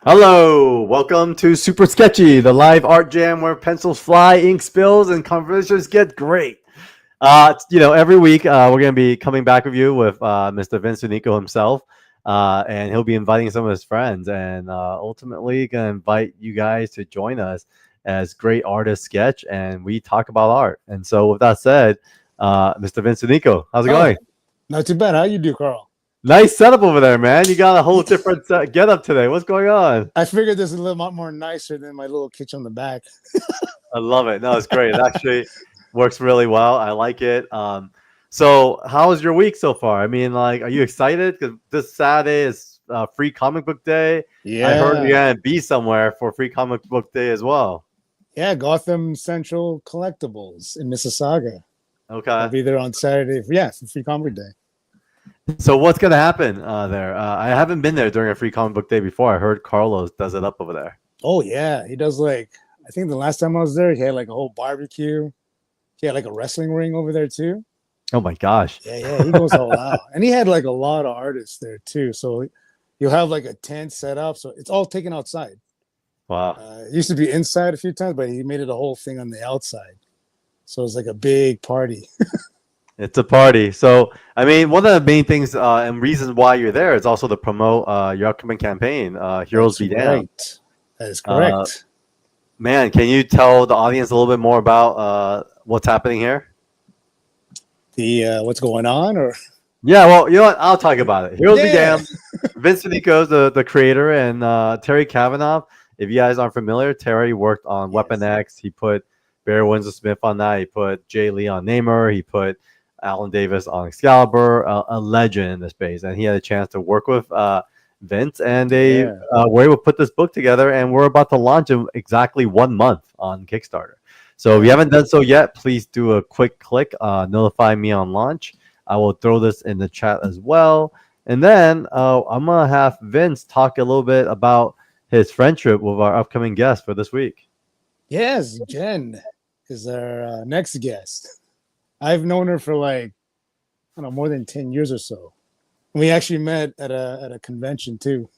Hello, welcome to Super Sketchy, the live art jam where pencils fly, ink spills, and conversations get great. Every week we're going to be coming back with you with Mr. Vince Unico himself, and he'll be inviting some of his friends, and ultimately going to invite you guys to join us as great artists sketch, and we talk about art. And so, with that said, Mr. Vince Unico, how's it going? Not too bad. How you do, Carl? Nice setup over there, man. You got a whole different get up today. What's going on? I figured this is a little lot more nicer than my little kitchen on the back. I love it. No, it's great. It actually works really well. I like it. So how was your week so far? I mean, like, are you excited? Because this Saturday is free comic book day. I heard you're Yeah. gonna be somewhere for free comic book day as well. Yeah, Gotham Central Collectibles in Mississauga. I'll Okay. be there on Saturday. For Free Comic Day. So what's gonna happen there? I haven't been there during a free comic book day before. I heard Carlos does it up over there. Oh, yeah. He does I think the last time I was there, he had like a whole barbecue. He had like a wrestling ring over there too. Oh my gosh. Yeah, he goes all out. And he had like a lot of artists there too. So you'll have like a tent set up. So it's all taken outside. Wow. It used to be inside a few times, but he made it a whole thing on the outside. So it's like a big party. It's a party. So, I mean, one of the main things and reasons why you're there is also to promote your upcoming campaign, Heroes That's Be Down. right. That is Uh, correct. Man, can you tell the audience a little bit more about what's happening here? The what's going on, or Yeah, well, you know what? I'll talk about it. Heroes Be yeah, Damned. Vince Nico's the creator, and Terry Kavanaugh. If you guys aren't familiar, Terry worked on Weapon yes, X. He put Barry Windsor Smith on that. He put Jay Lee on Namor. He put Alan Davis on Excalibur, a legend in the space. And he had a chance to work with Vince, and they yeah. were able to put this book together. And we're about to launch in exactly 1 month on Kickstarter. So if you Oh, haven't done so yet, please do a quick click, notify me on launch. I will throw this in the chat as well. And then I'm going to have Vince talk a little bit about his friendship with our upcoming guest for this week. yes. Jen is our next guest. I've known her for I don't know, more than 10 years or so. We actually met at a convention too.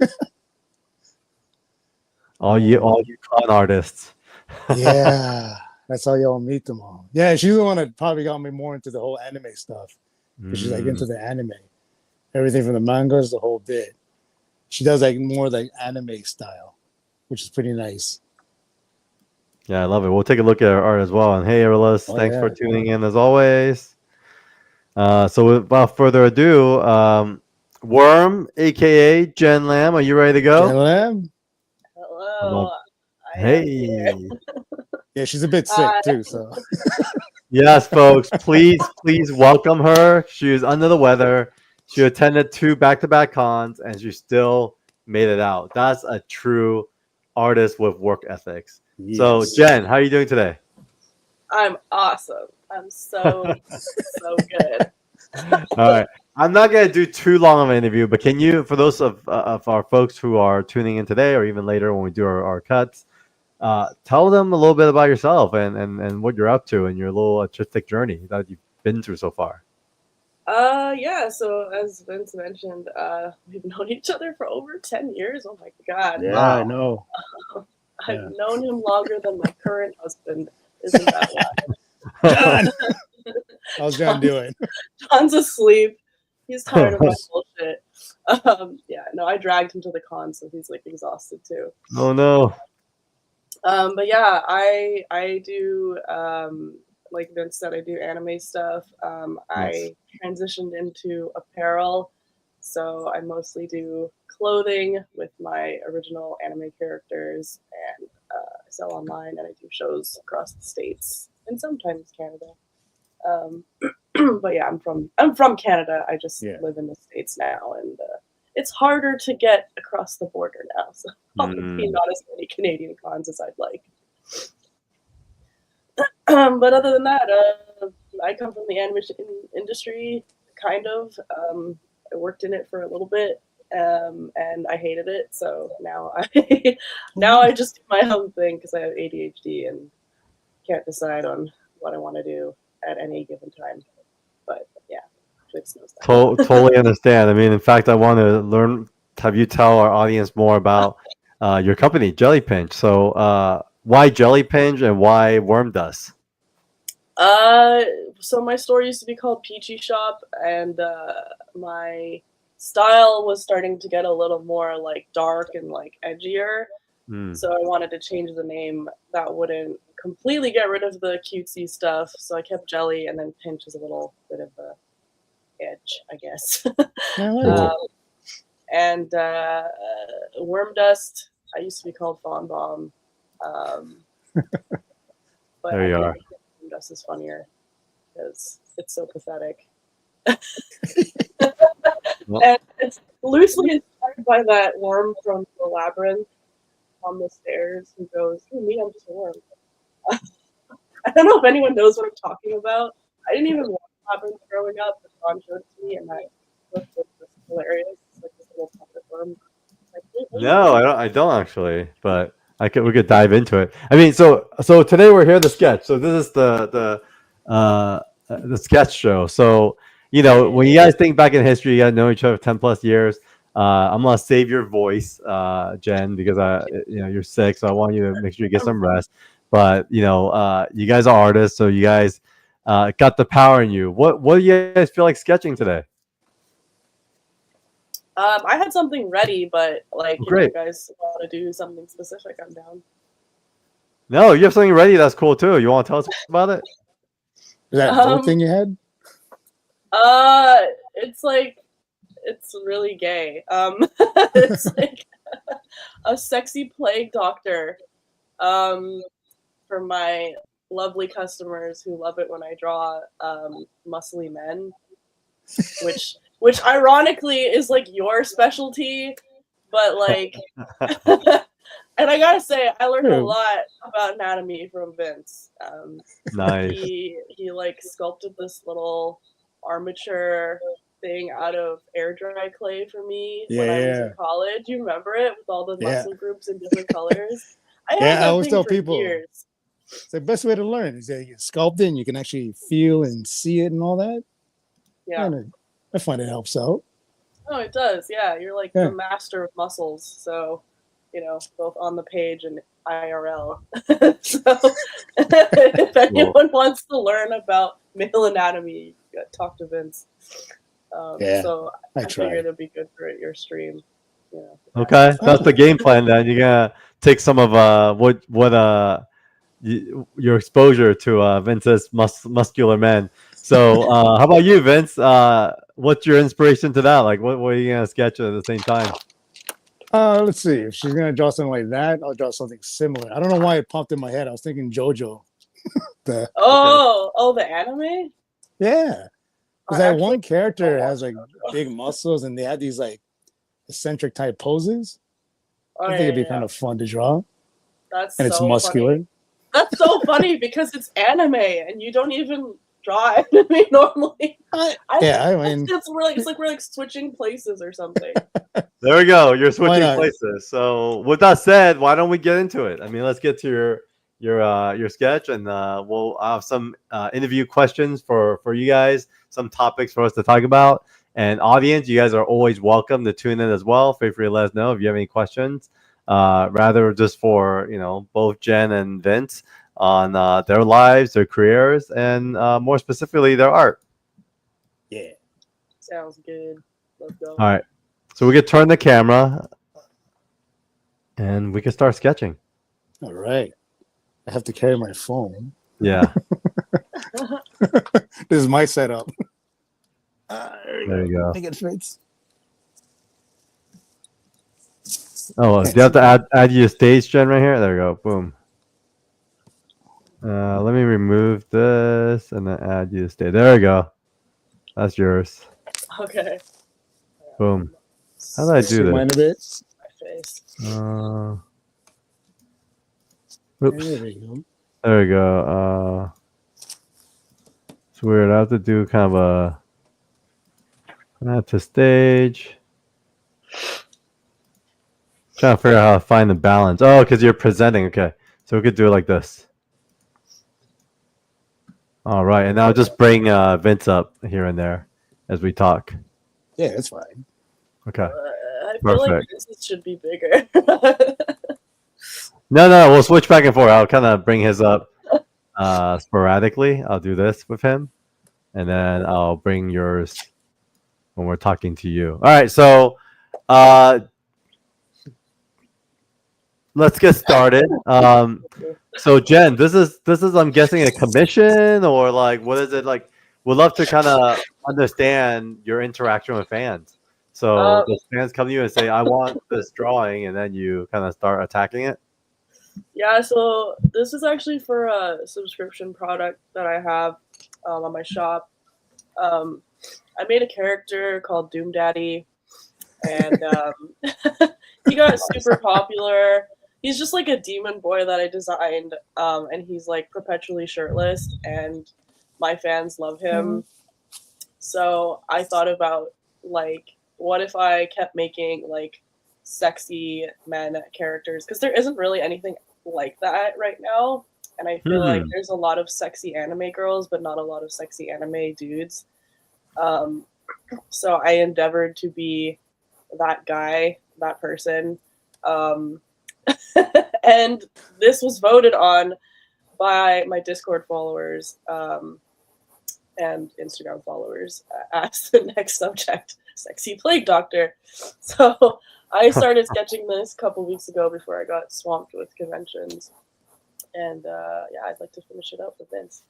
All you con artists. Yeah, that's how y'all meet them all. Yeah, she's the one that probably got me more into the whole anime stuff because she's Mm, into the anime, everything from the mangas, the whole bit. She does more anime style, which is pretty nice. yeah, I love it. We'll take a look at our art as well. And hey, Arilis, Oh thanks for yeah. tuning in as always. So without further ado, Worm, aka Jen Lam, are you ready to Jen go? Lam? Well, Hello, I am here. hey. Yeah, she's a bit sick Uh, too. So Yes, folks, please welcome her. She was under the weather. She attended 2 back-to-back cons, and she still made it out. That's a true artist with work ethics. So, yes. Jen, how are you doing today? I'm awesome. I'm so good. All right. I'm not going to do too long of an interview, but can you, for those of our folks who are tuning in today or even later when we do our cuts, tell them a little bit about yourself and what you're up to and your little artistic journey that you've been through so far. Yeah, so as Vince mentioned, we've known each other for over 10 years. Oh my God. Yeah, I Wow. know. I've Yeah. known him longer than my current husband. Isn't that John, wild? how's John doing? John's asleep. He's tired of my bullshit. Yeah, no, I dragged him to the con, so he's exhausted too. Oh, no. But yeah, I do like Vince said, I do anime stuff. Nice. I transitioned into apparel, so I mostly do clothing with my original anime characters, and I sell online, and I do shows across the states and sometimes Canada. Um, but yeah, I'm from Canada. I just Yeah. live in the states now, and it's harder to get across the border now. So probably Mm. not as many Canadian cons as I'd like. But other than that, I come from the animation industry, kind of. I worked in it for a little bit, and I hated it. So now I just do my own thing because I have ADHD and can't decide on what I want to do at any given time. But yeah, it's no stuff. Totally understand. I mean, in fact, I want to have you tell our audience more about your company, Jelly Pinch. So, why Jelly Pinch and why Worm Dust? So my store used to be called Peachy Shop, and my style was starting to get a little more like dark and like edgier. So I wanted to change the name that wouldn't completely get rid of the cutesy stuff. So I kept Jelly, and then Pinch is a little bit of a edge, I guess. I like it. And Worm Dust, I used to be called Fawn Bomb. But There you I are. think Worm Dust is funnier because it's so pathetic. Well- And it's loosely inspired by that worm from the labyrinth on the stairs who goes, "Ooh, me, I'm just a worm." I don't know if anyone knows what I'm talking about. I didn't even watch Labyrinth growing up, but John showed it to me, and that was just hilarious. It's like this little puppet worm. Like, No, I don't actually, but we could dive into it. I mean, so today we're here to sketch. So this is the sketch show. So when you guys think back in history, you guys know each other 10+ years. I'm gonna save your voice, Jen, because you're sick, so I want you to make sure you get some rest. But you guys are artists, so you guys got the power in you. What do you guys feel like sketching today? I had something ready, but like, if Great. you guys want to do something specific, I'm down. No, you have something ready. That's cool too. You want to tell us about it? Is that a vote thing you had? It's really gay. It's like a sexy plague doctor. For my lovely customers who love it when I draw muscly men, which ironically is like your specialty, but like, and I gotta say, I learned a lot about anatomy from Vince. Nice. He like sculpted this little armature thing out of air dry clay for me when I was in college. You remember it with all the muscle groups in different colors? I always tell people years. It's the best way to learn is that you sculpt it and you can actually feel and see it and all that. Yeah. I find it helps out. Oh, it does. Yeah. You're like the master of muscles. So, both on the page and IRL. So if anyone wants to learn about male anatomy, you got to talk to Vince. So I figured it'd be good for your stream. Okay, that's the game plan. Then you're gonna take some of your exposure to Vince's muscular men. So how about you, Vince? What's your inspiration to that? Like, what are you gonna sketch at the same time? Let's see. If she's gonna draw something like that, I'll draw something similar. I don't know why it popped in my head. I was thinking JoJo. The anime? Yeah. Because that one character has like big muscles and they have these like eccentric type poses. I think it'd be kind of fun to draw. It's muscular. Funny. That's so funny because it's anime and you don't even draw anime normally. I mean, it's like we're like switching places or something. There we go. You're switching places. So with that said, why don't we get into it? I mean, let's get to your sketch, and we'll have some interview questions for you guys, some topics for us to talk about. And audience, you guys are always welcome to tune in as well. Feel free to let us know if you have any questions. Rather just for both Jen and Vince on their lives, their careers, and more specifically their art. Yeah, sounds good. Let's go. All right, so we could turn the camera, and we can start sketching. All right. I have to carry my phone. Yeah. This is my setup. There you go. I think it fits. Oh, do you have to add your stage, Jen, right here? There we go. Boom. Let me remove this and then add you to stage. There we go. That's yours. Okay. Boom. How did I do this? Mine a bit. My face. Oops. There we go. There we go. It's weird. I have to do kind of add to stage. Trying to figure out how to find the balance. Oh, because you're presenting. Okay. So we could do it like this. All right. And now just bring Vince up here and there as we talk. Yeah, that's fine. Okay. I feel like Perfect. this should be bigger. No, we'll switch back and forth. I'll kind of bring his up sporadically. I'll do this with him, and then I'll bring yours when we're talking to you. All right, so let's get started. So Jen, this is I'm guessing a commission or like what is it like? We'd love to kind of understand your interaction with fans. So the fans come to you and say, "I want this drawing," and then you kind of start attacking it. Yeah, so this is actually for a subscription product that I have on my shop. I made a character called Doom Daddy, and he got super popular. He's just like a demon boy that I designed, and he's like perpetually shirtless, and my fans love him. So I thought about like, what if I kept making like sexy men characters? Because there isn't really anything like that right now, and I feel like there's a lot of sexy anime girls, but not a lot of sexy anime dudes. So I endeavored to be that guy, that person. And this was voted on by my Discord followers and Instagram followers as the next subject, sexy plague doctor. So I started sketching this a couple weeks ago before I got swamped with conventions. And yeah, I'd like to finish it up with Vince.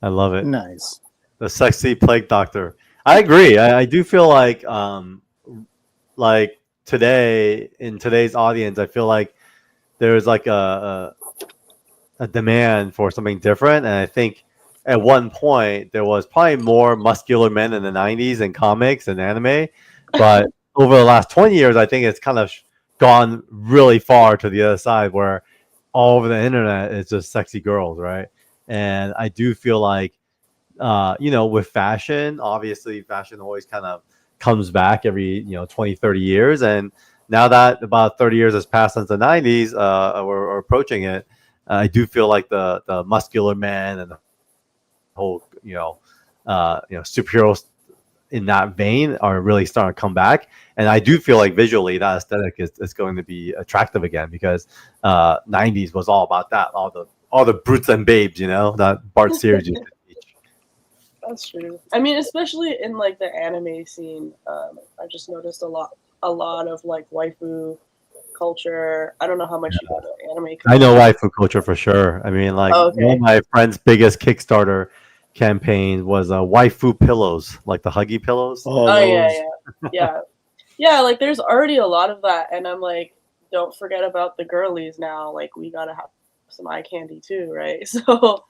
I love it. Nice. The sexy plague doctor. I agree. I do feel like today in today's audience, I feel like there's like a demand for something different, and I think at one point there was probably more muscular men in the 90s in comics and anime, but over the last 20 years, I think it's kind of gone really far to the other side where all over the internet it's just sexy girls, right? And I do feel like with fashion, obviously fashion always kind of comes back every 20 30 years, and now that about 30 years has passed since the 90s, we're approaching it. I do feel like the muscular man and the whole superheroes in that vein are really starting to come back, and I do feel like visually that aesthetic is going to be attractive again, because 90s was all about that, all the brutes and babes, that Bart Sears used to teach. That's true. I mean, especially in like the anime scene, I just noticed a lot of like waifu culture. I don't know how much you know the anime culture. I know waifu culture for sure. I mean, like one of my friend's biggest Kickstarter campaign was waifu pillows, like the huggy pillows. Yeah. Like there's already a lot of that, and I'm like, don't forget about the girlies now. Like we gotta have some eye candy too, right? So,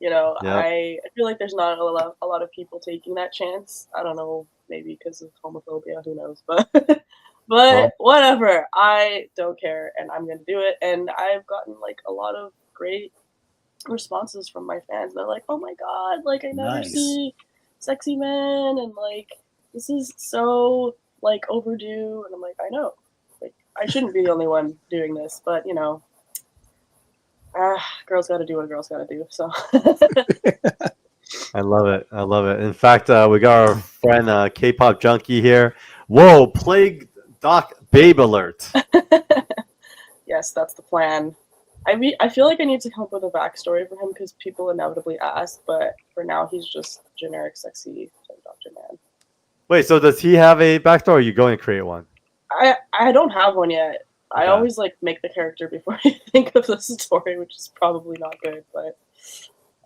I feel like there's not a lot of people taking that chance. I don't know, maybe because of homophobia, who knows? But whatever. I don't care, and I'm gonna do it. And I've gotten like a lot of great responses from my fans. They're like, "Oh my god, like I never see sexy men, and like this is so like overdue." And I'm like, I know, like I shouldn't be the only one doing this, but girls got to do what girls got to do. So I love it. In fact, we got our friend K-pop junkie here. Whoa, plague doc babe alert. Yes, that's the plan. I feel like I need to come up with a backstory for him because people inevitably ask, but for now he's just generic sexy Dr. Man. Wait, so does he have a backstory, or are you going to create one? I don't have one yet. Okay. I always like make the character before I think of the story, which is probably not good, but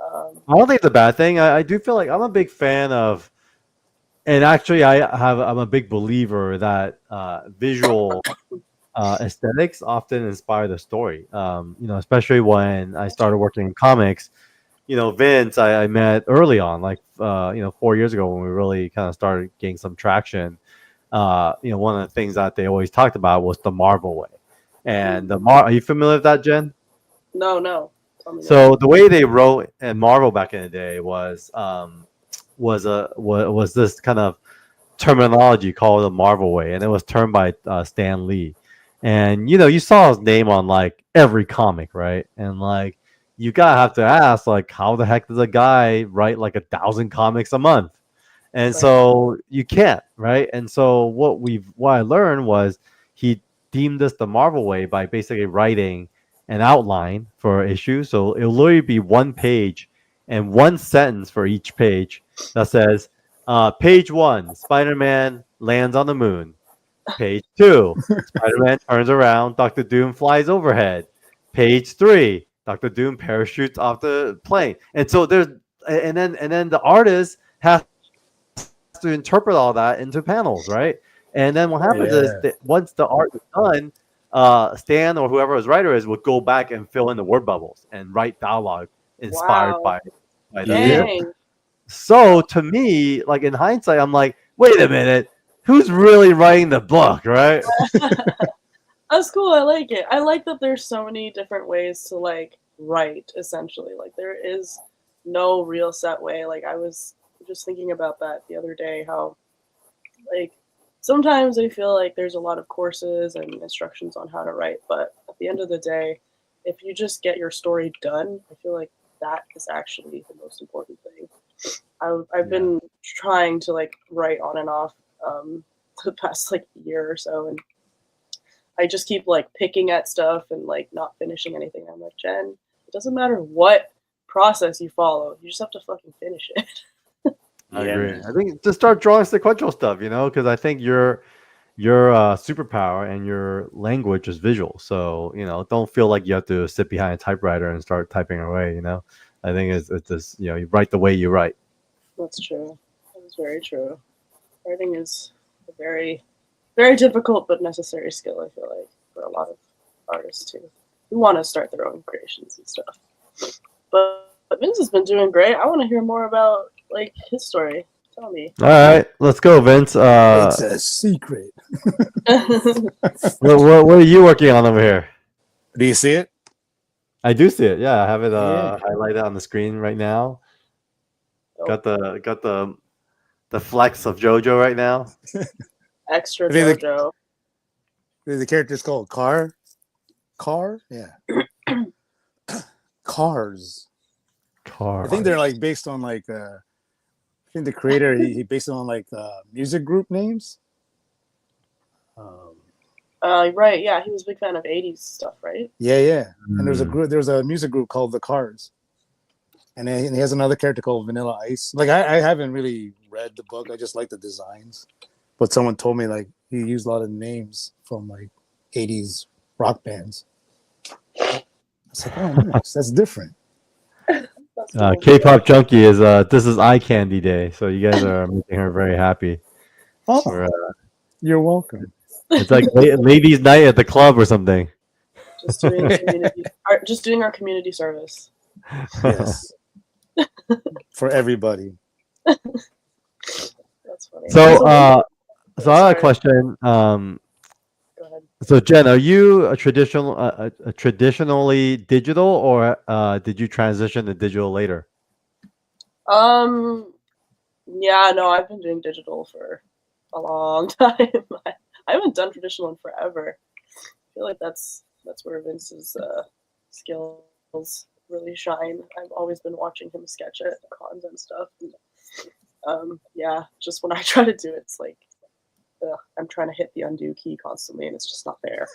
I don't think it's a bad thing. I do feel like I'm a big fan of, and actually I'm a big believer that visual aesthetics often inspire the story. Especially when I started working in comics. Vince, I met early on, like 4 years ago when we really kind of started getting some traction. One of the things that they always talked about was the Marvel way. And are you familiar with that, Jen? No. So the way they wrote in Marvel back in the day was this kind of terminology called the Marvel way, and it was termed by Stan Lee. And you saw his name on like every comic, right? And like you gotta have to ask, like, how the heck does a guy write like 1,000 comics a month? And Right. so you can't, right? And so what I learned was he deemed this the Marvel way by basically writing an outline for issues. So it'll literally be one page and one sentence for each page that says, page one, Spider-Man lands on the moon. Page two, Spider-Man turns around, Doctor Doom flies overhead. Page three, Doctor Doom parachutes off the plane. And so and then the artist has to interpret all that into panels, right? And then what happens is Yeah. that once the art is done, Stan or whoever his writer is will go back and fill in the word bubbles and write dialogue inspired Wow. by the Yep. Dang. So to me, like in hindsight, I'm like, wait a minute, who's really writing the book, right? That's cool. I like it. I like that there's so many different ways to like write. Essentially, like there is no real set way. Like I was just thinking about that the other day. How like sometimes I feel like there's a lot of courses and instructions on how to write, but at the end of the day, if you just get your story done, I feel like that is actually the most important thing. I've Yeah. been trying to like write on and off the past like year or so, and I just keep like picking at stuff and like not finishing anything. I'm like, Jen, it doesn't matter what process you follow, you just have to fucking finish it. I Yeah, agree. man. I think just start drawing sequential stuff, because I think your superpower and your language is visual. So don't feel like you have to sit behind a typewriter and start typing away. I think it's just you write the way you write. That's true. That is very true. Writing is a very, very difficult but necessary skill, I feel like, for a lot of artists too, who want to start their own creations and stuff. But Vince has been doing great. I want to hear more about like his story. Tell me. All right, let's go, Vince. It's a secret. What are you working on over here? Do you see it? I do see it. Yeah, I have it Yeah. highlighted on the screen right now. Dope. Got the flex of JoJo right now. Extra I think JoJo. the character's called Car. Car? Yeah. Cars. Car. I think they're like based on like I think the creator he based it on like music group names. Right, yeah, he was a big fan of 80s stuff, right? Yeah. And Mm. there's a music group called the Cars. And he has another character called Vanilla Ice. Like I haven't really read the book. I just like the designs. But someone told me like he used a lot of names from like 80s rock bands. I was like, oh nice, that's different. That's cool. K-pop junkie is this is eye candy day, so you guys are making her very happy. Oh, We're, you're welcome. it's like ladies' night at the club or something. Just doing just doing our community service. Yes. For everybody. That's funny. So I have sorry. a question. Go ahead. So Jen, are you a traditionally digital, or did you transition to digital later? Yeah, no, I've been doing digital for a long time. I haven't done traditional in forever. I feel like that's where Vince's skills really shine. I've always been watching him sketch at cons and stuff. And, yeah, just when I try to do it, it's like I'm trying to hit the undo key constantly, and it's just not there.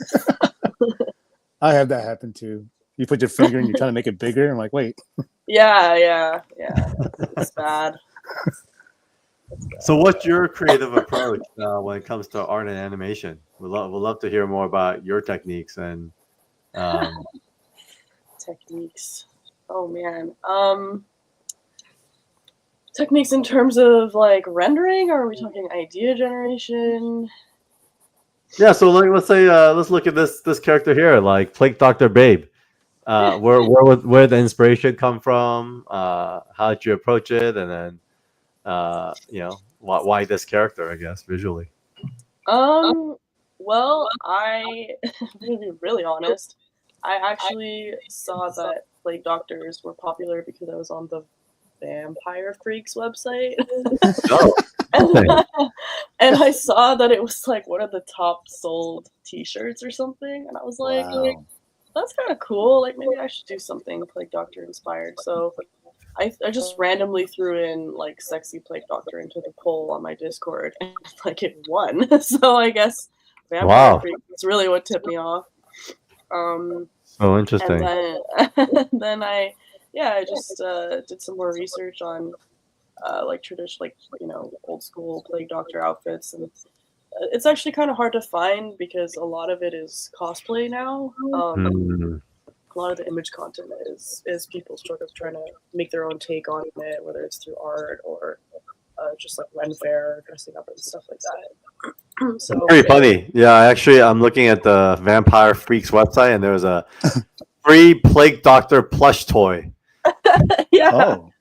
I have that happen too. You put your finger and you're trying to make it bigger. I'm like, wait. Yeah. It's bad. So what's your creative approach when it comes to art and animation? We'd love to hear more about your techniques and Techniques. Oh man. Techniques in terms of like rendering, or are we talking idea generation? yeah. So let's say let's look at this character here, like Plague Doctor Babe. Where the inspiration come from? How did you approach it, and then why this character? I guess visually. Well, I'm gonna be really honest. I actually saw that Plague Doctors were popular because I was on the Vampire Freaks website. Oh, okay. and I saw that it was like one of the top sold t-shirts or something, and I was like, Wow. that's kind of cool. Like maybe I should do something Plague Doctor inspired. So I just randomly threw in like sexy plague doctor into the poll on my Discord and like it won. So I guess vampire Wow. freak is really what tipped me off. Um, Oh, and interesting. then then I just did some more research on like traditional, like old school plague doctor outfits, and it's actually kind of hard to find because a lot of it is cosplay now. Mm. A lot of the image content is people sort of trying to make their own take on it, whether it's through art or just like Ren Fair, dressing up and stuff like that. It's So pretty funny. Yeah, actually, I'm looking at the Vampire Freaks website, and there's a free Plague Doctor plush toy. yeah, Oh,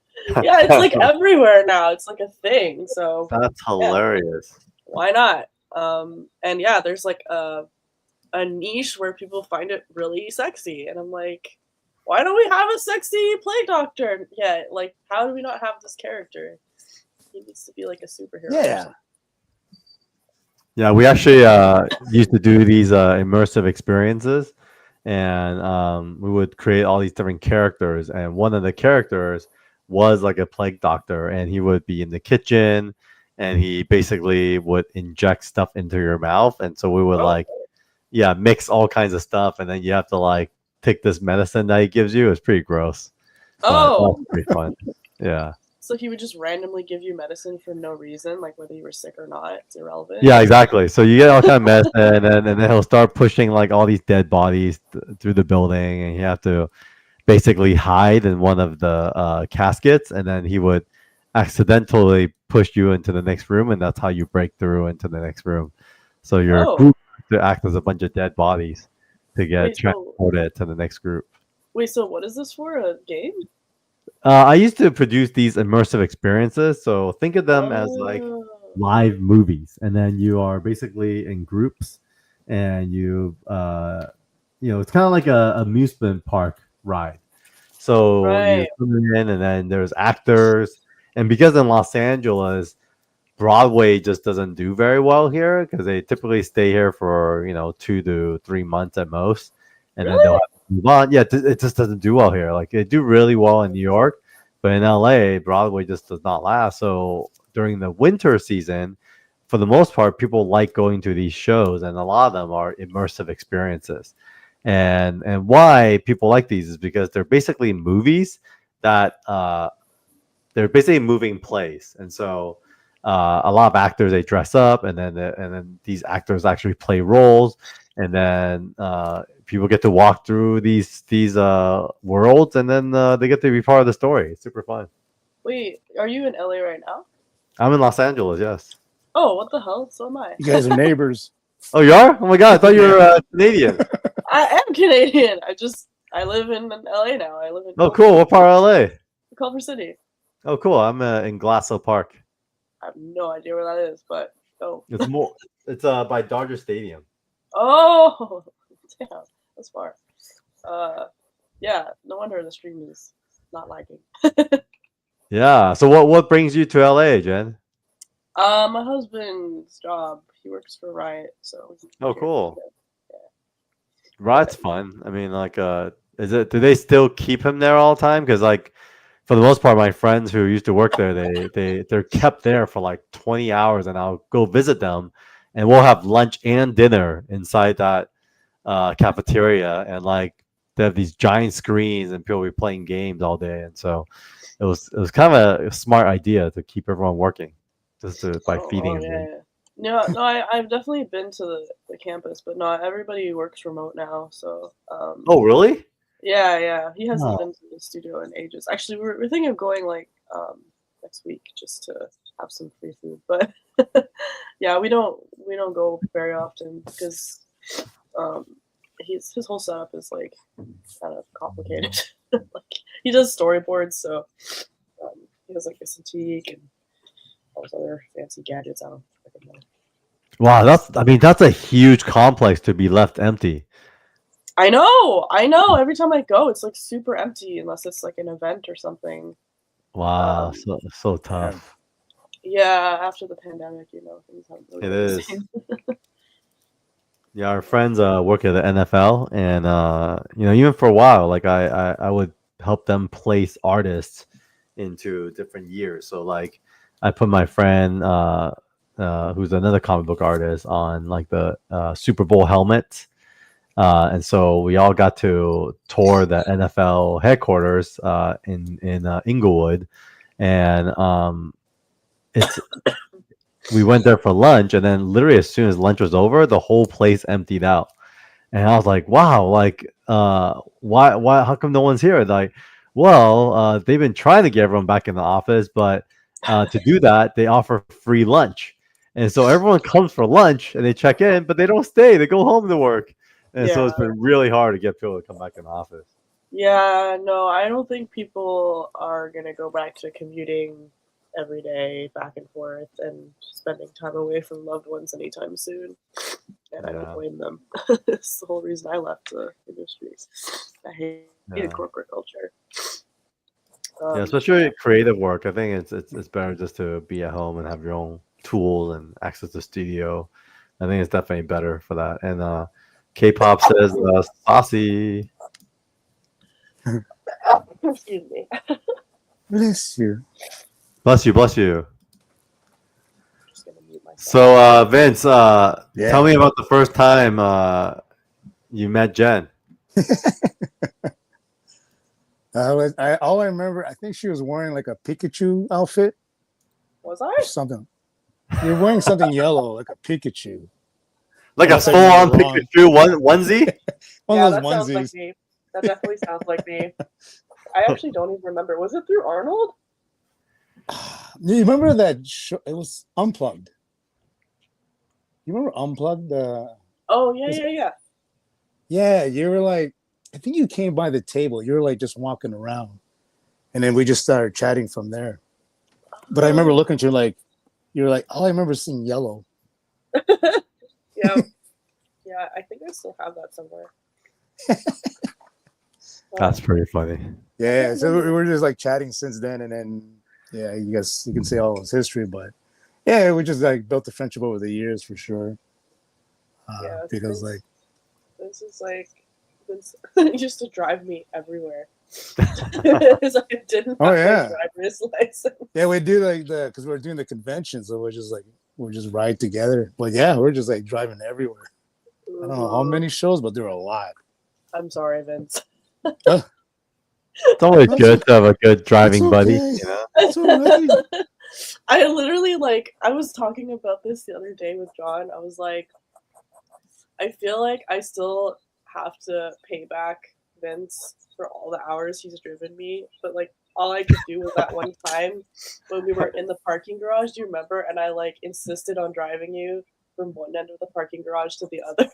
yeah, it's like everywhere now. It's like a thing. So That's yeah, hilarious. why not? And yeah, there's like a niche where people find it really sexy, and I'm like, why don't we have a sexy plague doctor yet? Like, how do we not have this character? He needs to be like a superhero. Or yeah. something. Yeah, we actually used to do these immersive experiences, and we would create all these different characters. And one of the characters was like a plague doctor, and he would be in the kitchen, and he basically would inject stuff into your mouth. And so we would Oh, like, yeah, mix all kinds of stuff, and then you have to like take this medicine that he gives you. It's pretty gross, but oh, that's pretty fun. Yeah. so he would just randomly give you medicine for no reason, like whether you were sick or not. It's irrelevant. Yeah, exactly. So you get all kind of medicine, and then he'll start pushing like all these dead bodies through the building, and you have to basically hide in one of the caskets, and then he would accidentally push you into the next room, and that's how you break through into the next room. So your Oh, group to act as a bunch of dead bodies to get wait, so transported to the next group. what is this for? A game? I used to produce these immersive experiences, so think of them as like Oh, live movies, and then you are basically in groups, and it's kind of like a amusement park ride. So you right. come in, and then there's actors, and because in Los Angeles, Broadway just doesn't do very well here because they typically stay here for 2 to 3 months at most, and then they'll Really? have to move on. Yeah, it just doesn't do well here. Like they do really well in New York, but in LA, Broadway just does not last. So during the winter season, for the most part, people like going to these shows, and a lot of them are immersive experiences. And why people like these is because they're basically movies that they're basically moving plays, and so a lot of actors they dress up, and then these actors actually play roles, and then people get to walk through these worlds, and then they get to be part of the story. It's super fun. Wait, are you in LA right now? I'm in Los Angeles, yes. Oh, what the hell? So am I. You guys are neighbors. Oh, you are? Oh my god, I thought you were Canadian. I am Canadian. I live in LA now. I live in Oh, cool. What part of LA? Culver City. Oh, cool. I'm in Glasso Park. I have no idea where that is, but oh, It's more. It's by Dodger Stadium. oh, damn, that's far. Yeah, no wonder the stream is not lagging. Yeah. So what brings you to LA, Jen? My husband's job. He works for Riot, so. Oh, cool. Yeah. Riot's fun. I mean, like, is it? Do they still keep him there all the time? Because, like, for the most part, my friends who used to work there, they're kept there for like 20 hours, and I'll go visit them, and we'll have lunch and dinner inside that cafeteria, and like they have these giant screens, and people will be playing games all day, and so it was kind of a smart idea to keep everyone working, just by feeding them. Yeah. No, I've definitely been to the campus, but not everybody works remote now. So, Oh, really? yeah, he hasn't Oh. been to the studio in ages. Actually, we're thinking of going like next week just to have some free food. But yeah, we don't go very often because his whole setup is like kind of complicated. Like he does storyboards, so he has like a Cintiq and all those other fancy gadgets. I don't fucking know. Wow, that's a huge complex to be left empty. I know. Every time I go, it's like super empty unless it's like an event or something. Wow, Um, so tough. Yeah, after the pandemic, things haven't really It been the is. same. Yeah, our friends work at the NFL, and even for a while, like I would help them place artists into different years. So like I put my friend who's another comic book artist on like the Super Bowl helmet. And so we all got to tour the NFL headquarters in Inglewood, and it's we went there for lunch, and then literally as soon as lunch was over, the whole place emptied out. And I was like, wow, like, why, how come no one's here? Like, well, they've been trying to get everyone back in the office, but to do that, they offer free lunch. And so everyone comes for lunch and they check in, but they don't stay. They go home to work. And so it's Yeah. been really hard to get people to come back in the office. Yeah, no, I don't think people are gonna go back to commuting every day back and forth and spending time away from loved ones anytime soon. And I don't Yeah. blame them. It's the whole reason I left the industry. I hated Yeah. corporate culture. Yeah, especially creative work. I think it's better just to be at home and have your own tools and access to studio. I think it's definitely better for that. And K-pop says saucy. Excuse me. Bless you. Bless you, bless you. Just gonna mute myself. So Vince, Yeah. tell me about the first time you met Jen. All I remember, I think she was wearing like a Pikachu outfit Was I? or something. You're wearing something yellow, like a Pikachu. Like Unless a I got it full-on wrong. Pikachu onesie? One Yeah, of that those sounds like onesies. me. That definitely sounds like me. I actually don't even remember. Was it through Arnold? You remember that show? It was Unplugged. You remember Unplugged? Oh, yeah. Yeah, you were like, I think you came by the table. You were like just walking around. And then we just started chatting from there. But I remember looking at you like, you were like, oh, I remember seeing yellow. Yeah. Yeah, I think I still have that somewhere. That's pretty funny. Yeah, so we were just like chatting since then. And then, yeah, you can say all his history. But yeah, we just like built a friendship over the years for sure. Yeah, Because like, this is like this used to drive me everywhere. Because I didn't have yeah. my driver's license. yeah, we do like because we're doing the convention, so we're just ride together. But yeah, we're just like driving everywhere. I don't know how many shows, but there are a lot. I'm sorry, Vince. It's always good to have a good driving It's buddy. okay. You know? It's all right. I literally I was talking about this the other day with John. I was like, I feel like I still have to pay back Vince for all the hours he's driven me, but like all I could do was that one time when we were in the parking garage. Do you remember? And I like insisted on driving you from one end of the parking garage to the other.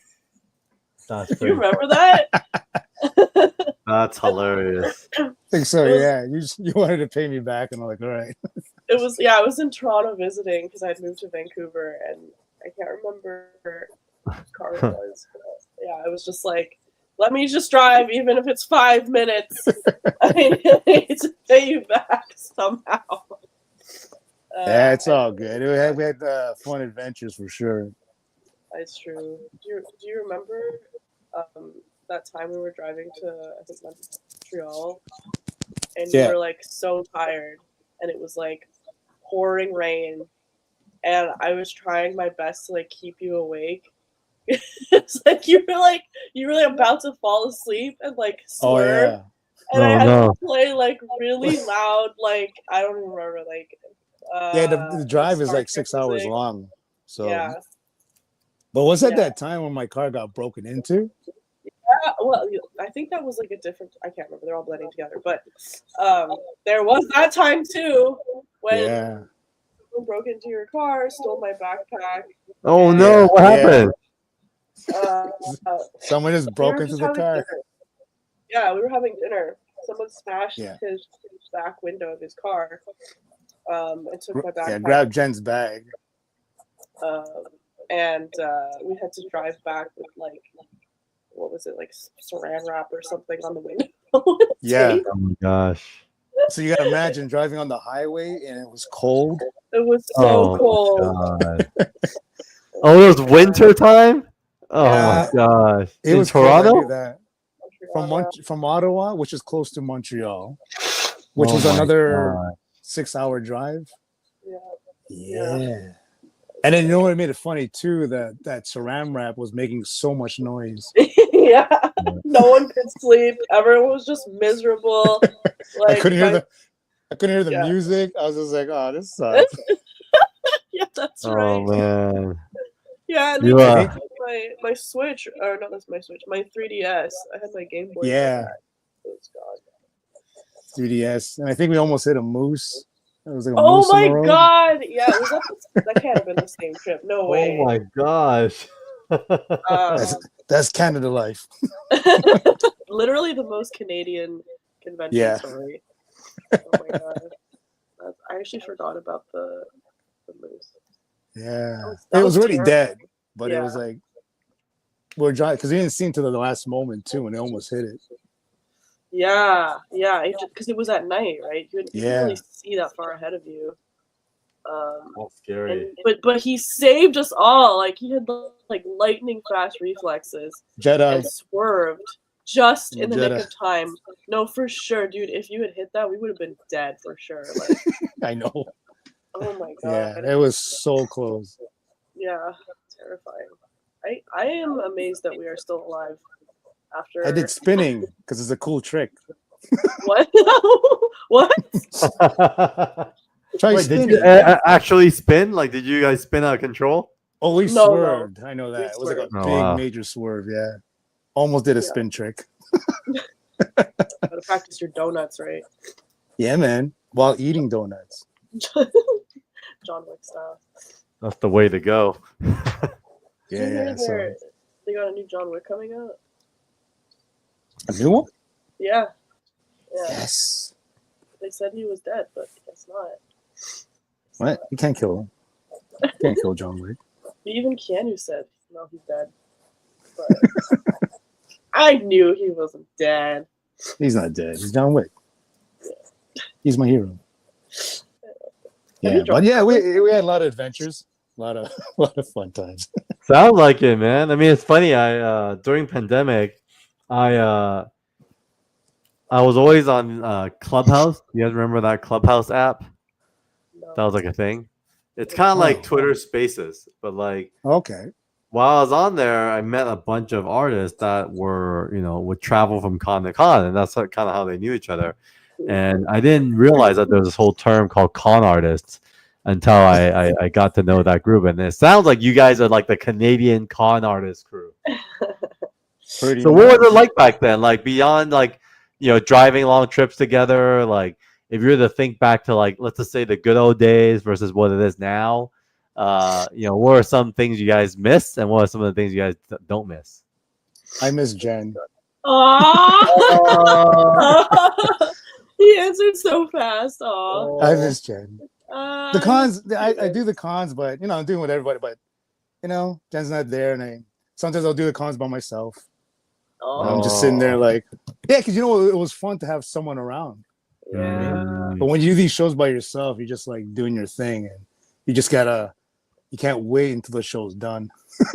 That's Do pretty, you remember that? that's hilarious. I think so. It was- Yeah, you wanted to pay me back, and I'm like, all right. It was I was in Toronto visiting because I'd moved to Vancouver, and I can't remember which car it was. But yeah, I was just like, let me just drive, even if it's 5 minutes. I need to pay you back somehow. Yeah, it's all good. We had fun adventures for sure. It's true. Do you remember that time we were driving to, I think, Montreal, and Yeah. we were like so tired, and it was like pouring rain, and I was trying my best to like keep you awake. It's like you were like about to fall asleep and like Oh swerve, yeah. and I Oh, had no. to play like really loud, like I don't even remember, like Yeah, the drive is Star like Trek 6 hours music. long. So, Yeah. but was that Yeah. that time when my car got broken into? Well, I think that was like a different. I can't remember. They're all blending together, but there was that time too when Yeah. someone broke into your car, stole my backpack. Oh and, no! What Yeah. happened? Someone just we broke were into just the having car. dinner. Yeah, we were having dinner. Someone smashed Yeah. his back window of his car, and took my backpack. Yeah, grab Jen's bag. And we had to drive back with like, what was it, like saran wrap or something on the window. Yeah. Oh my gosh! So you gotta imagine driving on the highway and it was cold. It was so Oh cold. God. Oh, it was winter time. Oh Yeah. my gosh! It In was cold, I knew Toronto? that. Montreal. From Ottawa, which is close to Montreal, which Oh was my another God. 6-hour drive. Yeah. Yeah. And then you know what made it funny too? That saran wrap was making so much noise. Yeah. No one could sleep. Everyone was just miserable. I Like couldn't hear the yeah. music. I was just like, oh, this sucks. Yeah, that's Oh right. man. Yeah, and You I think my Switch, or not that's my Switch, my 3DS. I had my Game Boy for yeah, that. It was gone. 3DS. And I think we almost hit a moose. There was like a Oh moose in the my road. god! Yeah, was that can't have been the same trip. No Oh way. my gosh. That's Um, that's Canada life. literally the most Canadian convention Yeah. story. Oh my god. I actually forgot about the moose. Yeah. That It was was already terrifying. dead, but it Yeah. was like we're driving because we didn't see it to the last moment too, and they almost hit it. Yeah, because it was at night, right? You couldn't Yeah. really see that far ahead of you. That's scary. But he saved us all. Like he had like lightning fast reflexes Jedi. and swerved just in the nick Jedi. of time. No, for sure, dude. If you had hit that, we would have been dead for sure. Like, I know. oh my Yeah, god. it was so close. Yeah, terrifying. I am amazed that we are still alive after I did spinning because it's a cool trick. what? What? Try Wait, did spinning. you actually spin? Like, did you guys spin out of control? Oh, we No, swerved. I know We that. It was like a swerved. Oh, big wow. major swerve. Yeah. Almost did a Yeah. spin trick. Gotta practice your donuts, right? Yeah, man. While eating donuts. John Wick style. That's the way to go. Yeah, Did you hear yeah. So they got a new John Wick coming out? a new one? Yeah. Yeah. Yes. They said he was dead, but guess not. What? You can't kill him. You can't kill John Wick. Even Keanu said, no, he's dead. But I knew he wasn't dead. He's not dead. He's John Wick. He's my hero. Have Yeah, you but yeah, dropped we had a lot of adventures, a lot of fun times. Sounds like it, man. I mean, it's funny. I during pandemic, I was always on Clubhouse. You guys remember that Clubhouse app? No. That was like a thing. It's kind of like Oh. Twitter Spaces, but like Okay. while I was on there, I met a bunch of artists that were, would travel from con to con, and that's kind of how they knew each other. And I didn't realize that there was this whole term called con artists until I got to know that group. And it sounds like you guys are like the Canadian con artist crew. Pretty So what was much. it like back then? Like beyond like, driving long trips together, like if you were to think back to like, let's just say the good old days versus what it is now, what are some things you guys miss and what are some of the things you guys don't miss? I miss Jen. Aww. He answered so fast. Aw. I miss Jen. The cons, I do the cons, but I'm doing with everybody. But Jen's not there, and sometimes I'll do the cons by myself. I'm just sitting there like, yeah, because it was fun to have someone around. You know what I mean? But when you do these shows by yourself, you're just like doing your thing, and you just you can't wait until the show's done.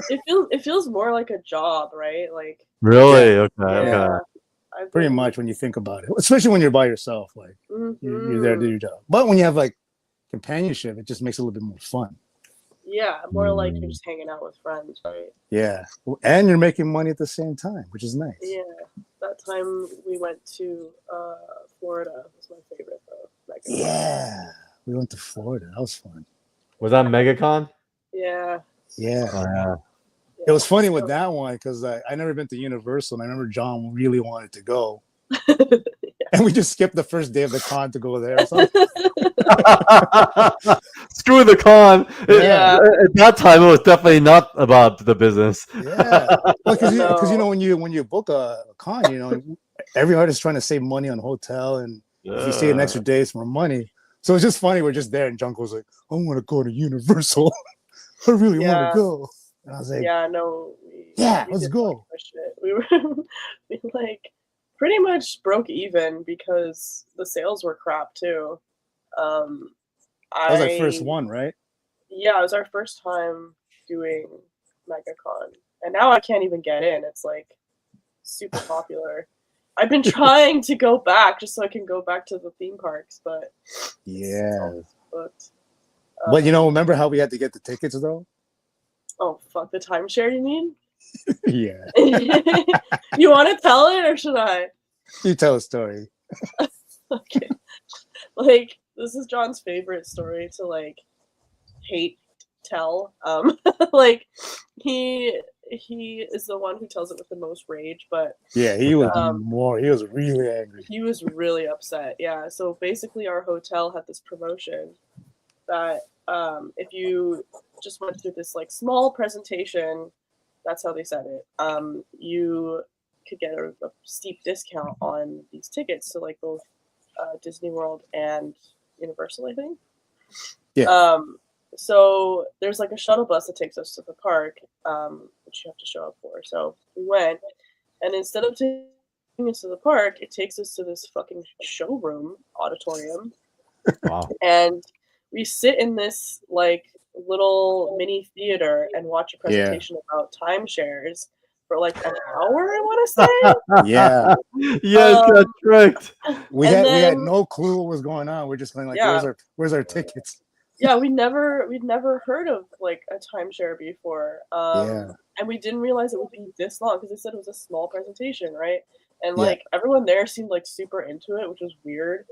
It feels more like a job, right? Like Really? Yeah. Okay. yeah. Okay. Pretty much when you think about it, especially when you're by yourself, like you're there to do your job. But when you have like companionship, it just makes it a little bit more fun. Yeah, more like you're just hanging out with friends, right? Yeah, and you're making money at the same time, which is nice. Yeah, that time we went to Florida was my favorite though. Like, Yeah, we went to Florida. That was fun. Was that MegaCon? yeah. Yeah. Oh, yeah. It was funny with that one because I never been to Universal, and I remember John really wanted to go, and we just skipped the first day of the con to go there. So. Screw the con. Yeah. At that time, it was definitely not about the business. Yeah, because No. when you book a con, every artist is trying to save money on hotel, and if you stay an extra day, it's more money. So it's just funny. We're just there, and John goes like, "I want to go to Universal. I really want to go." And I was like, yeah, no. Let's go. We were we like pretty much broke even because the sales were crap too. That was our first one, right? Yeah, it was our first time doing MegaCon, and now I can't even get in. It's like super popular. I've been trying to go back just so I can go back to the theme parks, but Yeah. it's booked. But remember how we had to get the tickets though? Oh fuck, the timeshare, you mean? Yeah. You want to tell it or should I? You tell a story. Okay. Like, this is John's favorite story to like hate tell. Like he is the one who tells it with the most rage, but Yeah, he was he was really angry. he was really upset. Yeah. So basically our hotel had this promotion that if you just went through this like small presentation, that's how they said it, you could get a steep discount on these tickets to like both Disney World and Universal, I think. Yeah. So there's like a shuttle bus that takes us to the park, which you have to show up for. So we went, and instead of taking us to the park, it takes us to this fucking showroom auditorium. Wow. And we sit in this like little mini theater and watch a presentation about timeshares for like an hour, I want to say. Yeah. Yes, that's right. We had no clue what was going on. We're just going like, where's our tickets? Yeah, we'd never heard of like a timeshare before. And we didn't realize it would be this long because they said it was a small presentation, right? And like everyone there seemed like super into it, which was weird.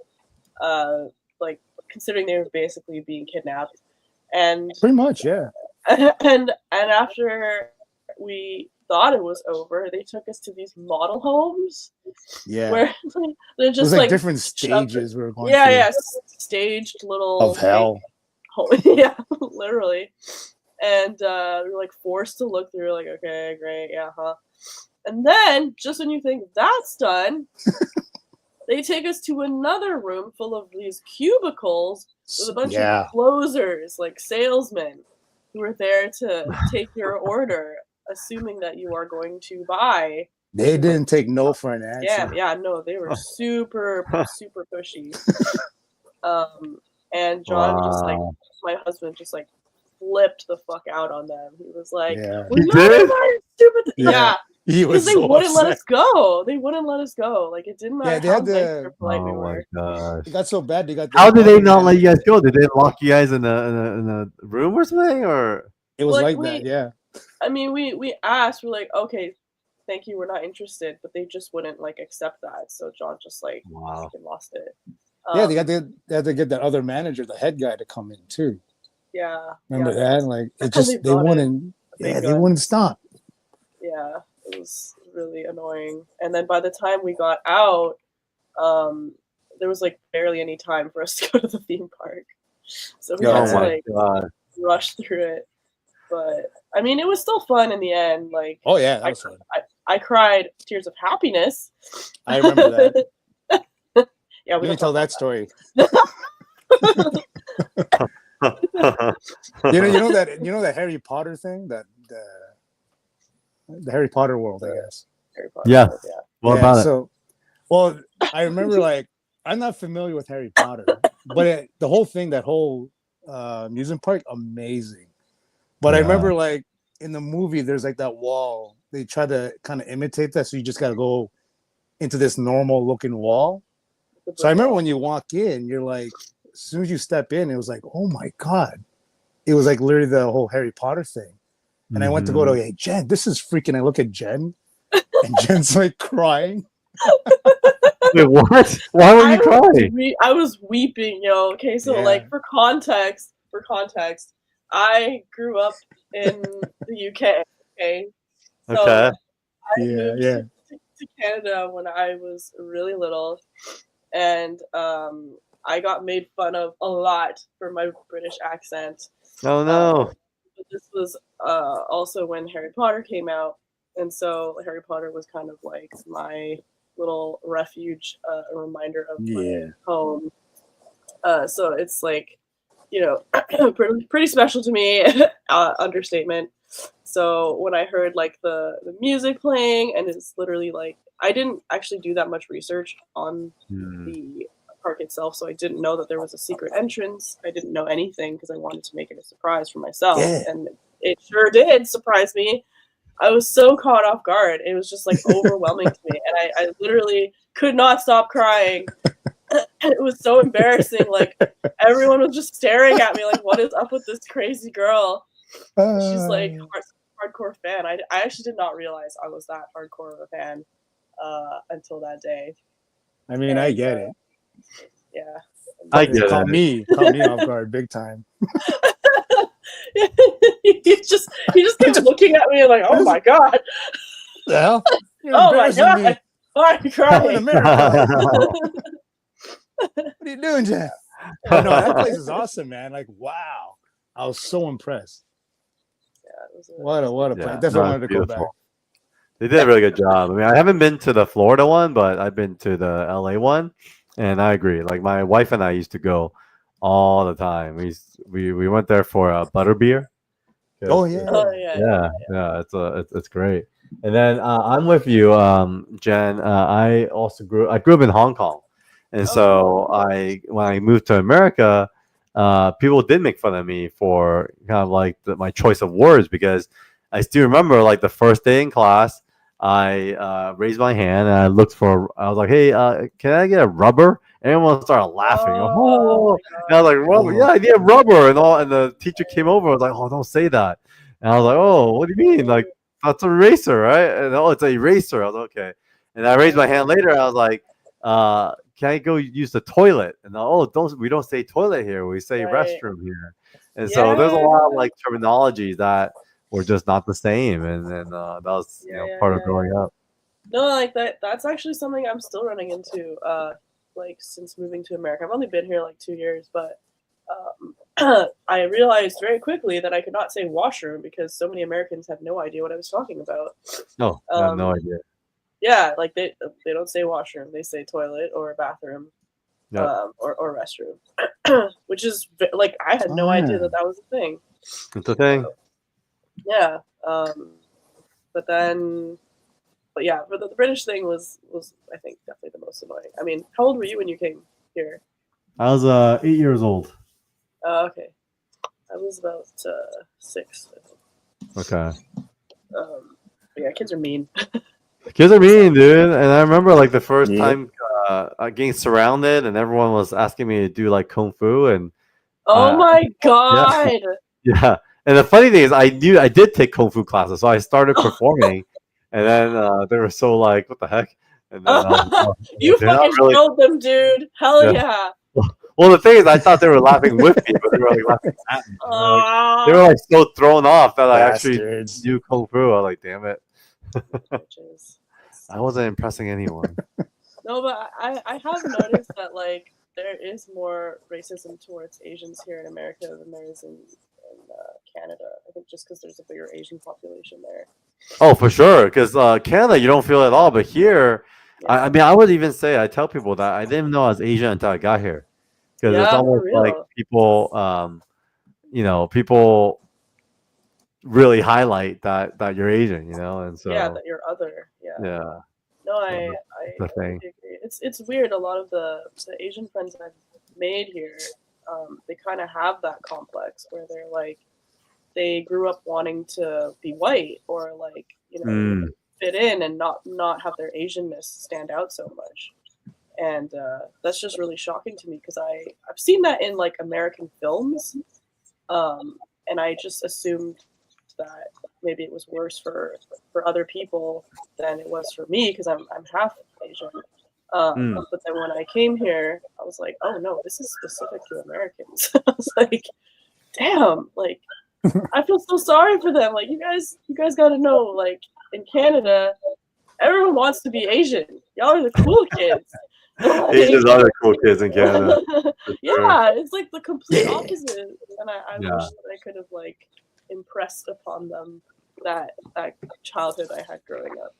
Like considering they were basically being kidnapped. And pretty much, yeah. And after we thought it was over, they took us to these model homes. Yeah. Where they're just like different stages we were going through. Yeah, staged little of hell. Yeah, literally. And we were like forced to look through, like, okay, great, yeah, huh. And then just when you think that's done, they take us to another room full of these cubicles with a bunch of closers, like salesmen, who are there to take your order, assuming that you are going to buy. They didn't take no for an answer. Yeah, no, they were super pushy. And John just like, my husband just like flipped the fuck out on them. He was like, "We're not stupid." Yeah. Because they wouldn't let us go. They wouldn't let us go. Like, it didn't matter how nice or polite we were. Gosh. It got so bad. They got. How did they not let you guys go? Did they lock you guys in a room or something? Or it was like that. Yeah. I mean, we asked. We're like, okay, thank you. We're not interested. But they just wouldn't like accept that. So John just like fucking lost it. Yeah, they had to get that other manager, the head guy, to come in too. Yeah. Remember that? Like it just they wouldn't. Yeah, they wouldn't stop. Yeah. It was really annoying. And then by the time we got out, there was like barely any time for us to go to the theme park. So we had to like rush through it. But I mean, it was still fun in the end. Like, oh yeah, that was fun. I cried tears of happiness. I remember that. Yeah, let me tell that story. you know that Harry Potter thing, that the Harry Potter world, I guess. Harry Potter world, yeah. What about it? Well, I remember like I'm not familiar with Harry Potter, but the whole thing, that whole amusement park, amazing. But I remember like in the movie, there's like that wall. They try to kind of imitate that, so you just got to go into this normal looking wall. So I remember when you walk in, you're like, as soon as you step in, it was like, oh my God. It was like literally the whole Harry Potter thing. And I went to go to, hey, Jen, this is freaking. I look at Jen, and Jen's like crying. Wait, what? Why were you crying? I was weeping, yo. Okay, so like for context, I grew up in the UK. Okay. So I moved to Canada when I was really little. And I got made fun of a lot for my British accent. Oh no! But this was also when Harry Potter came out, and so Harry Potter was kind of like my little refuge, a reminder of my home. So it's like, you know, pretty special to me. Understatement. So when I heard like the music playing, and it's literally like, I didn't actually do that much research on the park itself, so I didn't know that there was a secret entrance. I didn't know anything because I wanted to make it a surprise for myself, and it sure did surprise me. I was so caught off guard. It was just like overwhelming to me, and I literally could not stop crying. It was so embarrassing. Like everyone was just staring at me, like, "What is up with this crazy girl?" She's like hardcore fan. I actually did not realize I was that hardcore of a fan until that day. I mean, I get it. Yeah. I It get caught it. me off guard big time. he just kept looking at me like, "Oh my god, The hell? You're oh my embarrassing god, me. why are you I'm in crying?" America. What are you doing, Jeff? Oh, no, that place is awesome, man. Like, wow. I was so impressed. Yeah, it was What a Yeah, place. Definitely wanted to go back. beautiful. They did a really good job. I mean, I haven't been to the Florida one, but I've been to the LA one, and I agree. Like my wife and I used to go all the time. We went there for a butterbeer. Oh, yeah. Oh yeah. It's great. And then I'm with you, Jen. I grew up in Hong Kong, and so when I moved to America, people did make fun of me for kind of like my choice of words because I still remember like the first day in class, I raised my hand and I was like, hey, can I get a rubber? And everyone started laughing. Oh, Oh, and I was like, rubber? Yeah, I need a rubber. And the teacher came over. I was like, oh, don't say that. And I was like, oh, what do you mean? Like, that's an eraser, right? And oh, it's an eraser. I was like, okay. And I raised my hand later. I was like, can I go use the toilet? And we don't say toilet here. We say right. restroom here. And so there's a lot of like terminology that were just not the same. And then that was part of growing up. No, like that's actually something I'm still running into. Like since moving to America, I've only been here like 2 years, but I realized very quickly that I could not say washroom because so many Americans have no idea what I was talking about. No, I have no idea. Yeah, like they don't say washroom; they say toilet or bathroom, Yep. or restroom, which is like I had no idea that was a thing. It's a thing. Yeah, but yeah, but the British thing was I think definitely the most annoying. I mean, how old were you when you came here? I was 8 years old. Okay, I was about 6. I think. Okay. Yeah, kids are mean. Kids are mean, dude. And I remember like the first time getting surrounded and everyone was asking me to do like kung fu and oh my god! yeah. And the funny thing is, I did take kung fu classes, so I started performing, and then they were so like, "What the heck?" And then you fucking showed them, dude. Hell yeah. Well, the thing is, I thought they were laughing with me, but they were like laughing at me. They were like so thrown off that I actually do kung fu. I was like, "Damn it!" I wasn't impressing anyone. No, but I have noticed that like there is more racism towards Asians here in America than there is in Canada. I think just because there's a bigger Asian population there. Oh, for sure. Because Canada, you don't feel it at all. But here, I mean, I would even say, I tell people that I didn't even know I was Asian until I got here. Because it's almost like people, people really highlight that you're Asian, and so. Yeah, that you're other. Yeah. Yeah. No, I agree. It's weird. A lot of the Asian friends I've made here, they kind of have that complex where they're like, they grew up wanting to be white or like fit in and not have their Asianness stand out so much, and that's just really shocking to me because I've seen that in like American films, and I just assumed that maybe it was worse for other people than it was for me because I'm half Asian. But then when I came here, I was like, oh no, this is specific to Americans. I was like, damn, like I feel so sorry for them. Like you guys got to know, like in Canada, everyone wants to be Asian. Y'all are the cool kids. Asians are the cool kids in Canada. Yeah, it's like the complete opposite. And I wish that I could have like impressed upon them that childhood I had growing up.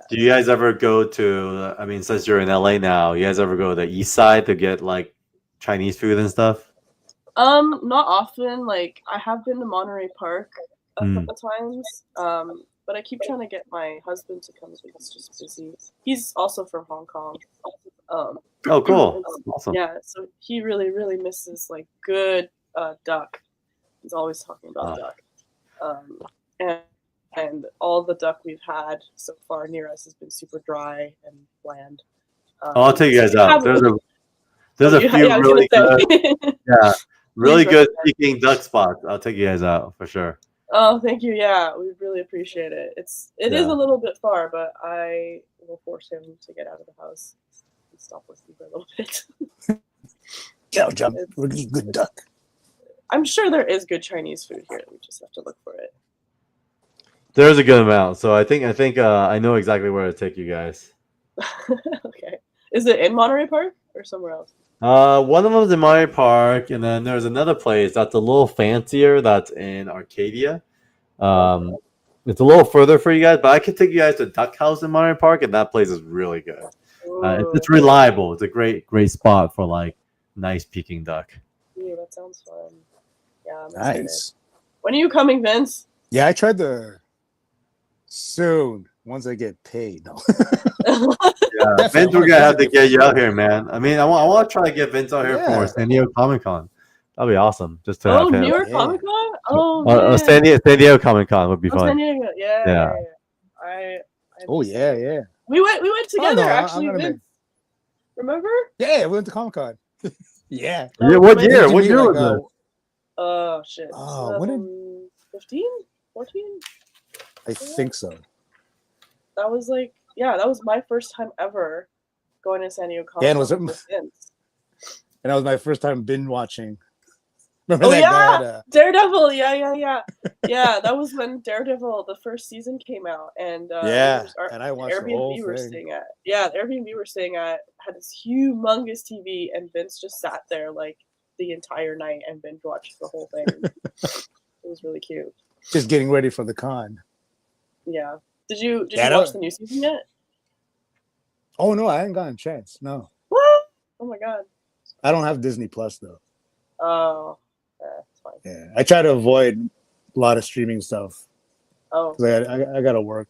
Do you guys ever go to, I mean, since you're in LA now, you guys ever go to the east side to get like Chinese food and stuff? Not often. Like I have been to Monterey Park a couple times. But I keep trying to get my husband to come, but he's just busy. He's also from Hong Kong. Oh, cool. Awesome. Yeah, so he really, really misses like good duck. He's always talking about duck. And and all the duck we've had so far near us has been super dry and bland. I'll take you guys out. There's a few yeah, I was really gonna good, say. yeah, really Please good recommend. Peking duck spots. I'll take you guys out for sure. Oh, thank you. Yeah, we really appreciate it. It is Yeah. a little bit far, but I will force him to get out of the house and stop listening for a little bit. Yeah, John, we're eating good duck. I'm sure there is good Chinese food here. We just have to look for it. There's a good amount, so I think I know exactly where to take you guys. Okay. Is it in Monterey Park or somewhere else? One of them's in Monterey Park, and then there's another place that's a little fancier that's in Arcadia. Okay. It's a little further for you guys, but I can take you guys to Duck House in Monterey Park, and that place is really good. It's Ooh, reliable. It's a great spot for like nice Peking duck. ooh, that sounds fun. Yeah, I'm excited. Nice. When are you coming, Vince? Yeah, I tried the soon once I get paid. No. Yeah, Definitely, Vince, I we're wanna gonna have visit to get you before. out here, man. I mean, I want to try to get Vince out here Yeah. for San Diego Comic Con. That'd be awesome, just to have Oh, him. New York Yeah. Comic Con? Oh, man. San Diego Comic Con would be Oh, San fun. Diego. Yeah, Yeah. yeah, yeah. I Oh yeah, yeah. We went Oh, together, no, actually, I'm gonna Vince. Remember? Yeah, we went to Comic Con. Yeah. That Yeah, was what amazing. year? Did you What meet, year like, was this? Oh, shit. when did 2015? 14? I think so. That was like, yeah, that was my first time ever going to San Diego Comic Yeah, and Con it was with Vince. and that was my first time binge watching. Remember Oh, that yeah! guy had Daredevil! Yeah. Yeah, that was when Daredevil, the first season came out. And and I the watched the whole Airbnb we were thing. staying at. Yeah, the Airbnb we were staying at had this humongous TV, and Vince just sat there like the entire night and binge watched the whole thing. It was really cute. Just getting ready for the con. Yeah. Did you Yeah, watch the new season yet? Oh no, I haven't gotten a chance. No. What? Oh my god. I don't have Disney Plus though. Oh, it's fine. Yeah. I try to avoid a lot of streaming stuff. Oh, Because I gotta work.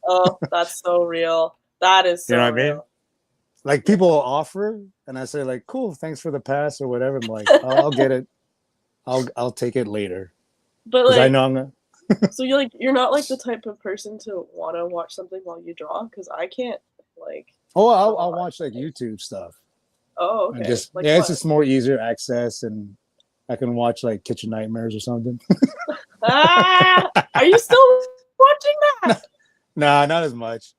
oh, that's so real. That is so You know what I mean? real. Like people offer and I say like, cool, thanks for the pass or whatever. I'm like, I'll get it. I'll take it later. But Because like, I know I'm gonna so you're not like the type of person to want to watch something while you draw, because I can't like. I'll watch like YouTube stuff. Oh, okay. And just Like it's what? just more easier access and I can watch like Kitchen Nightmares or something. Are you still watching that? Nah, not as much.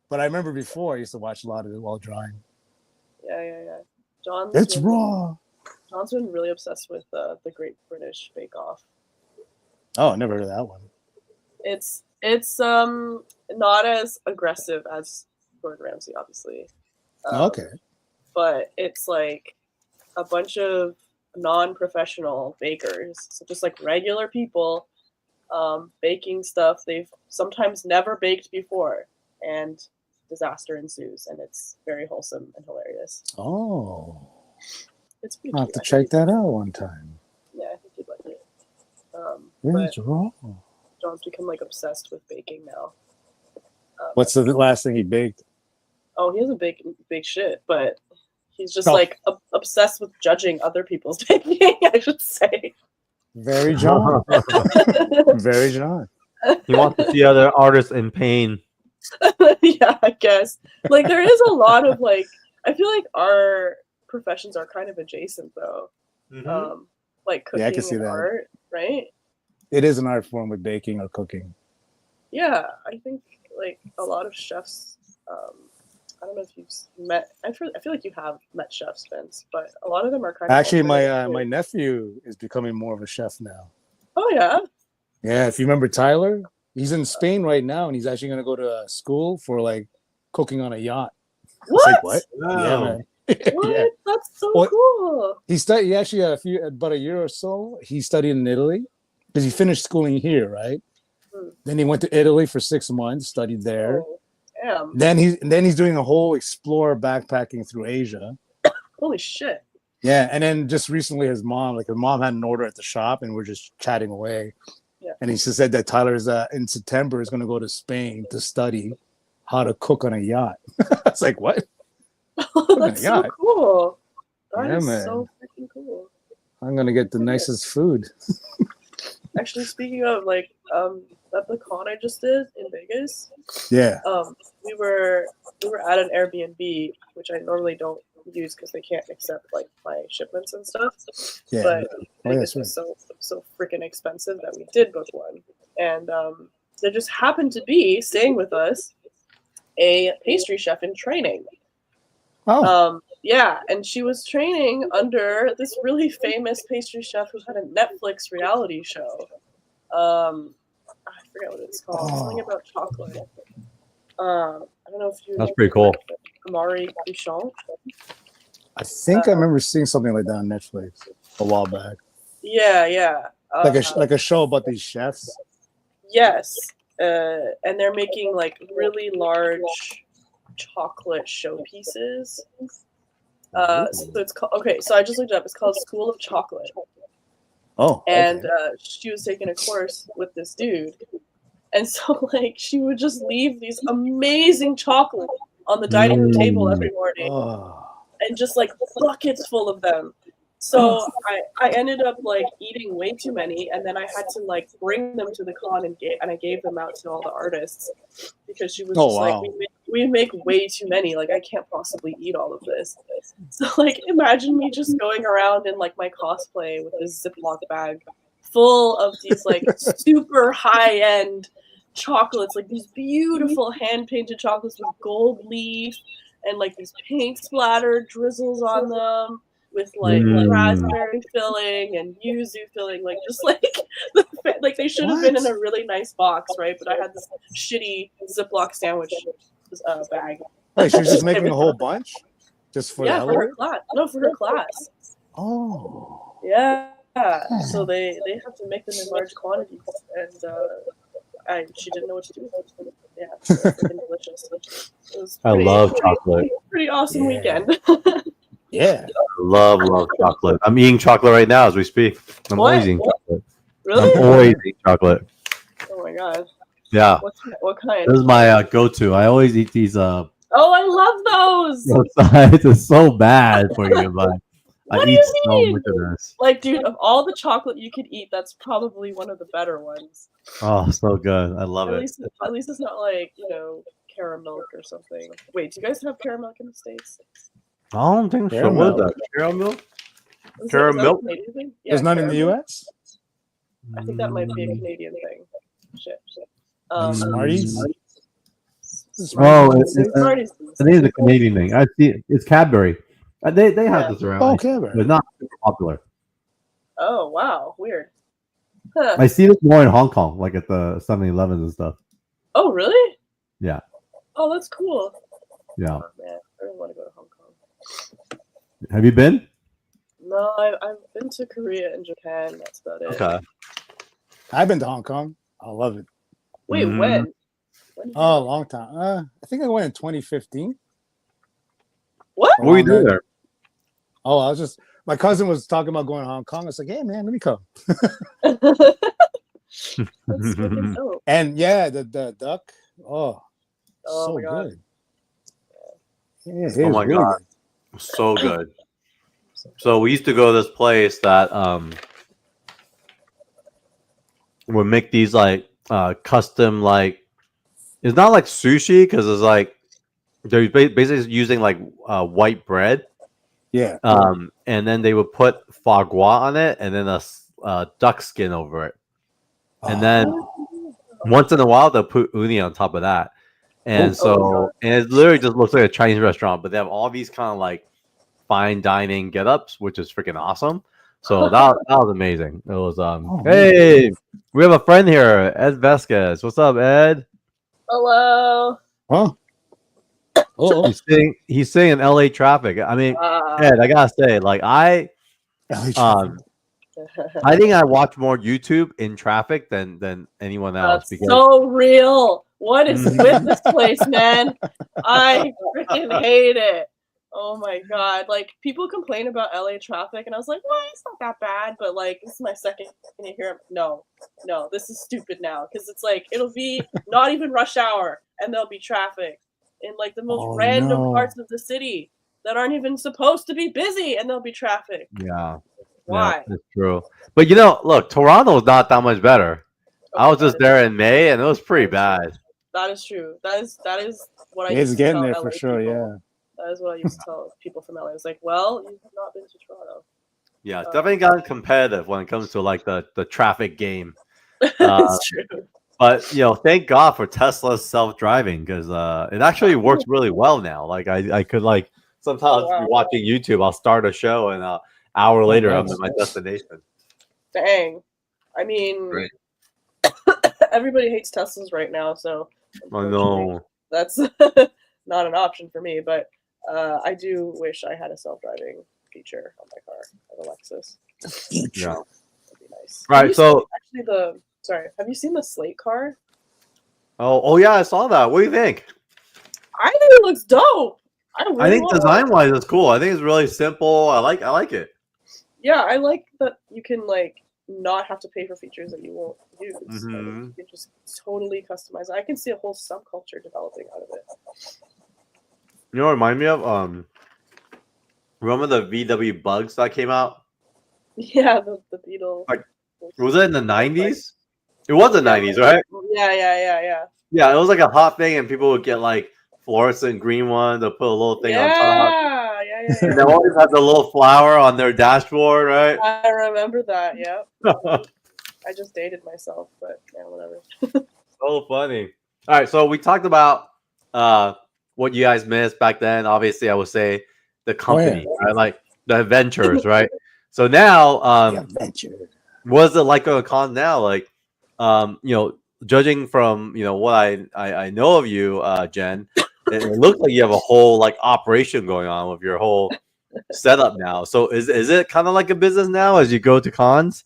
But I remember before I used to watch a lot of it while drawing. Yeah. John's It's raw. John's been really obsessed with the Great British Bake Off. Oh, I never heard of that one. It's not as aggressive as Gordon Ramsay, obviously. Okay. But it's like a bunch of non-professional bakers, so just like regular people, baking stuff they've sometimes never baked before, and disaster ensues, and it's very wholesome and hilarious. Oh. It's pretty I'll cute. have to check that out one time. Yeah, I think you'd like it. But It's raw. John's become like obsessed with baking now. What's the last thing he baked? Oh, he doesn't bake shit, but he's just Oh. like obsessed with judging other people's baking, I should say. Very John. Very John. He wants to see other artists in pain. Yeah, I guess. Like there is a lot of like, I feel like our professions are kind of adjacent though. Like cooking Yeah, I can see and that. art, right? It is an art form with baking or cooking. Yeah, I think like a lot of chefs. I don't know if you've met. I feel like you have met chefs, Vince, but a lot of them are kind of. Actually, my nephew is becoming more of a chef now. Oh yeah. Yeah, if you remember Tyler, he's in Spain right now, and he's actually going to go to school for like cooking on a yacht. What? Like, what? Wow. Yeah, man. What? Yeah. That's so What? cool. He actually about a year or so. He studied in Italy because he finished schooling here, right? Then he went to Italy for 6 months, studied there. Oh, damn. Then he's doing a whole explore backpacking through Asia. Holy shit. Yeah, and then just recently his mom had an order at the shop, and we're just chatting away. Yeah. And he just said that Tyler's in September is going to go to Spain to study how to cook on a yacht. It's like, what? That's so yacht. cool. That Yeah, is man. so freaking cool. I'm going to get the nicest food. Actually, speaking of like at the con I just did in Vegas, Yeah. we were at an Airbnb, which I normally don't use because they can't accept like my shipments and stuff. Yeah. But Oh, yeah, Vegas was so freaking expensive that we did book one, and there just happened to be staying with us a pastry chef in training. Oh. Yeah, and she was training under this really famous pastry chef who had a Netflix reality show. I forget what it's called. Something about chocolate. I don't know if you. That's pretty cool. Amari Bouchon. I think I remember seeing something like that on Netflix a while back. Yeah. Like a show about these chefs. Yes, and they're making like really large chocolate showpieces. So it's called. Okay, so I just looked it up. It's called School of Chocolate. Oh. And she was taking a course with this dude, and so like she would just leave these amazing chocolate on the dining room table every morning, and just like buckets full of them. So I ended up like eating way too many, and then I had to like bring them to the con and I gave them out to all the artists because she was just like, we make way too many. Like I can't possibly eat all of this. So like imagine me just going around in like my cosplay with this Ziploc bag full of these like super high end chocolates, like these beautiful hand painted chocolates with gold leaf and like these paint splatter drizzles on them, with like raspberry filling and yuzu filling, like just like like they should have been in a really nice box, right? But I had this shitty Ziploc sandwich bag. Wait, she was just making a whole bunch, just for for her class. No, for her class. Oh. Yeah. So they have to make them in large quantities, and she didn't know what to do with them. Yeah, it's delicious. It was I love chocolate. Pretty awesome weekend. Yeah. Love chocolate. I'm eating chocolate right now as we speak. I'm always eating chocolate. Really? I'm always eating chocolate. Oh my god. Yeah. What kind? This is my go-to. I always eat these. Oh, I love those. It's so bad for you, but what I do eat you so mean? much of this. Like, dude, of all the chocolate you could eat, that's probably one of the better ones. Oh, so good. I love at it. Least, at least it's not like, caramel or something. Wait, do you guys have caramel in the States? I don't think so. What is that? Caramel? Caramel? Yeah, there's none in the U.S.? I think that might be a Canadian thing. Shit. Smarties? Oh, I think it's a Canadian thing. I see. It's Cadbury. They have this around. Oh, Cadbury. But not super popular. Oh, wow. Weird. Huh. I see this more in Hong Kong, like at the 7-Elevens and stuff. Oh, really? Yeah. Oh, that's cool. Yeah. Oh, man, I really want to go to Hong Kong. Have you been? No, I've been to Korea and Japan. That's about it. Okay. I've been to Hong Kong. I love it. Wait, when? Oh, a long time. I think I went in 2015. What? What were you doing there? Oh, I was just. My cousin was talking about going to Hong Kong. I was like, "Hey, man, let me come." That's fucking dope. And yeah, the duck. Oh so my God. good. Yeah, Oh my really God. good. So good. So we used to go to this place that would make these like custom, like, it's not like sushi because it's like they're basically using like white bread. Yeah. And then they would put foie gras on it and then a duck skin over it. And then once in a while they'll put uni on top of that. And and it literally just looks like a Chinese restaurant, but they have all these kind of like fine dining get-ups, which is freaking awesome. So that was amazing. It was hey, we have a friend here, Ed Vasquez. What's up, Ed? Hello. Huh? Oh, he's sitting in LA traffic. I mean, Ed, I gotta say, like I think I watch more YouTube in traffic than anyone else. That's because so real. What is with this place, man? I freaking hate it. Oh my God. Like, people complain about LA traffic, and I was like, well, it's not that bad, but like, this is my second thing here. No, this is stupid now. Because it's like, it'll be not even rush hour, and there'll be traffic in like the most random parts of the city that aren't even supposed to be busy, and there'll be traffic. Yeah. Why? Yeah, that's true. But look, Toronto is not that much better. I Okay, was just there in May, and it was pretty bad. That is true. That is what I It's used to getting tell there LA for sure. people. Yeah. That is what I used to tell people from LA. I was like, well, you have not been to Toronto. Yeah, it's definitely gotten competitive when it comes to like the traffic game. It's true. But thank God for Tesla's self-driving because it actually works really well now. Like I could like sometimes be Wow. watching YouTube, I'll start a show, and an hour later I'm nice. at my destination. Dang. I mean, Great. everybody hates Teslas right now, so I unfortunately, know. that's not an option for me. But I do wish I had a self-driving feature on my car of a Lexus. Yeah. That'd be nice. Right. Have you So. seen, actually, have you seen the Slate car? Oh yeah, I saw that. What do you think? I think it looks dope. I I really think want one. design-wise, it's cool. I think it's really simple. I like it. Yeah, I like that you can like not have to pay for features that you won't use. Like, Mm-hmm. you can just totally customize it. I can see a whole subculture developing out of it. You know what it remind me of? Remember the VW Bugs that came out? Yeah, the Beetle. Like, was it in the 90s? It was the 90s, right? Yeah. Yeah, it was like a hot thing, and people would get like fluorescent green one to put a little thing on top. Yeah. And they always had the little flower on their dashboard, right? I remember that. Yeah, I just dated myself, but yeah, whatever. So funny. All right, so we talked about what you guys missed back then. Obviously, I would say the company, right? Like the adventures, right? So now, The adventure. what is it like on a con now? Like, judging from what I know of you, Jen, it looks like you have a whole like operation going on with your whole setup now. So is it kind of like a business now as you go to cons?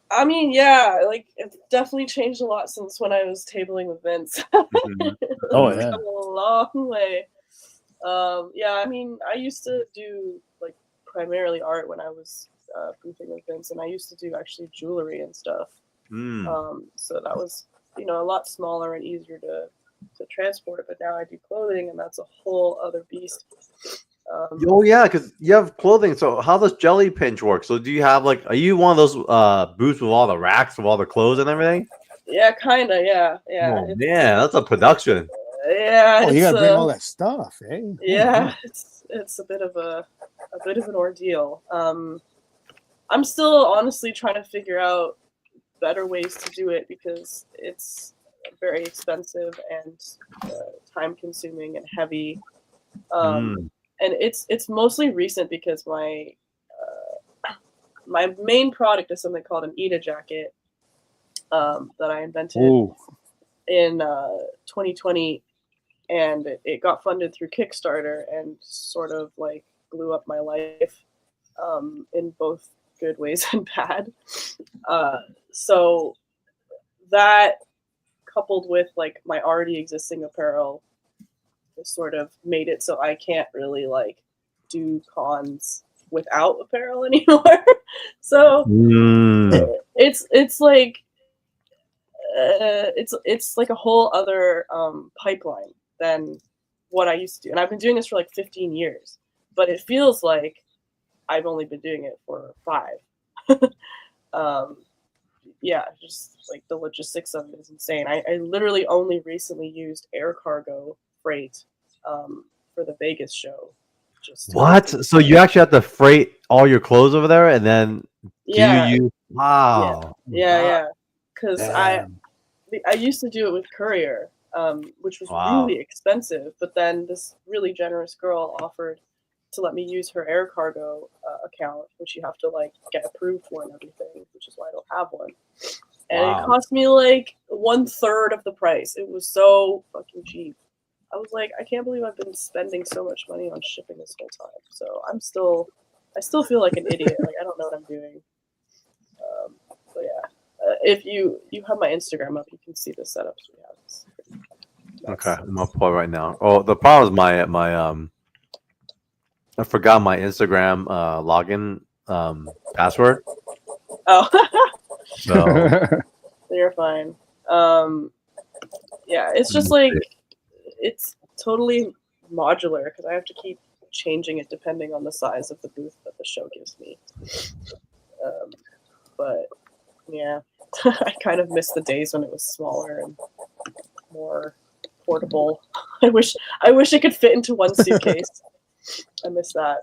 I mean, yeah, like it's definitely changed a lot since when I was tabling with Vince. Mhm. Oh It's yeah. come a long way. Yeah, I mean, I used to do like primarily art when I was boothing with Vince, and I used to do actually jewelry and stuff. So that was a lot smaller and easier to transport. But now I do clothing, and that's a whole other beast. Oh yeah, because you have clothing. So how does Jelly Pinch work? So do you have like, are you one of those booths with all the racks with all the clothes and everything? Yeah, kind of. Yeah. Oh man, that's a production. Yeah. Oh, you It's gotta bring all that stuff, eh? Oh, yeah. my. It's a bit of an ordeal. I'm still honestly trying to figure out better ways to do it because it's very expensive and time consuming and heavy. And it's mostly recent because my main product is something called an Ida jacket that I invented Ooh. in 2020, and it got funded through Kickstarter and sort of like blew up my life in both good ways and bad. So that coupled with like my already existing apparel sort of made it so I can't really like do cons without apparel anymore. So it's like it's like a whole other pipeline than what I used to do, and I've been doing this for like 15 years, but it feels like I've only been doing it for 5. Yeah, just like the logistics of it is insane. I literally only recently used air cargo freight for the Vegas show. What? So you actually have to freight all your clothes over there, and then do you Yeah, use? Wow. yeah. Because I Damn. used to do it with courier, which was Wow. really expensive. But then this really generous girl offered to let me use her air cargo account, which you have to like get approved for and everything, which is why I don't have one. And it Wow. cost me like 1/3 of the price. It was so fucking cheap. I was like, I can't believe I've been spending so much money on shipping this whole time. So I still feel like an idiot. Like I don't know what I'm doing. But yeah, if you have my Instagram up, you can see the setups we have. It's pretty nuts. Okay, I'm gonna pull it right now. Oh, the problem is my I forgot my Instagram login password. Oh, So you're fine. Yeah, it's just like it's totally modular because I have to keep changing it depending on the size of the booth that the show gives me. But yeah, I kind of miss the days when it was smaller and more portable. I wish it could fit into one suitcase. I miss that.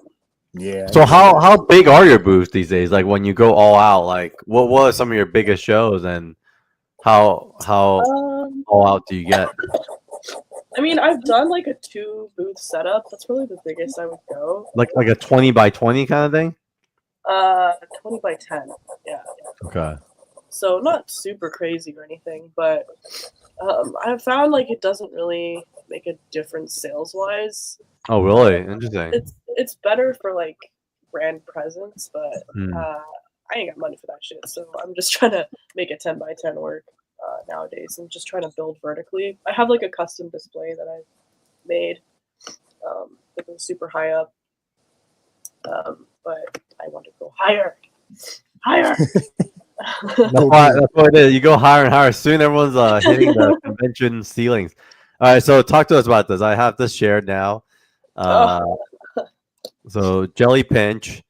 Yeah. So how big are your booths these days? Like when you go all out, like what are some of your biggest shows, and how all out do you get? I mean, I've done like a 2-booth setup. That's probably the biggest I would go. Like a 20 by 20 kind of thing? 20 by 10. Yeah. Okay. So not super crazy or anything, but I've found like it doesn't really make a difference sales wise. Oh, really? Interesting. It's better for like brand presence, but Hmm. I ain't got money for that shit. So I'm just trying to make a 10 by 10 work nowadays. I'm just trying to build vertically. I have like a custom display that I made that goes super high up, but I want to go higher. That's what it is. You go higher and higher. Soon everyone's hitting the convention ceilings. All right, so talk to us about this. I have this shared now. So Jelly Pinch,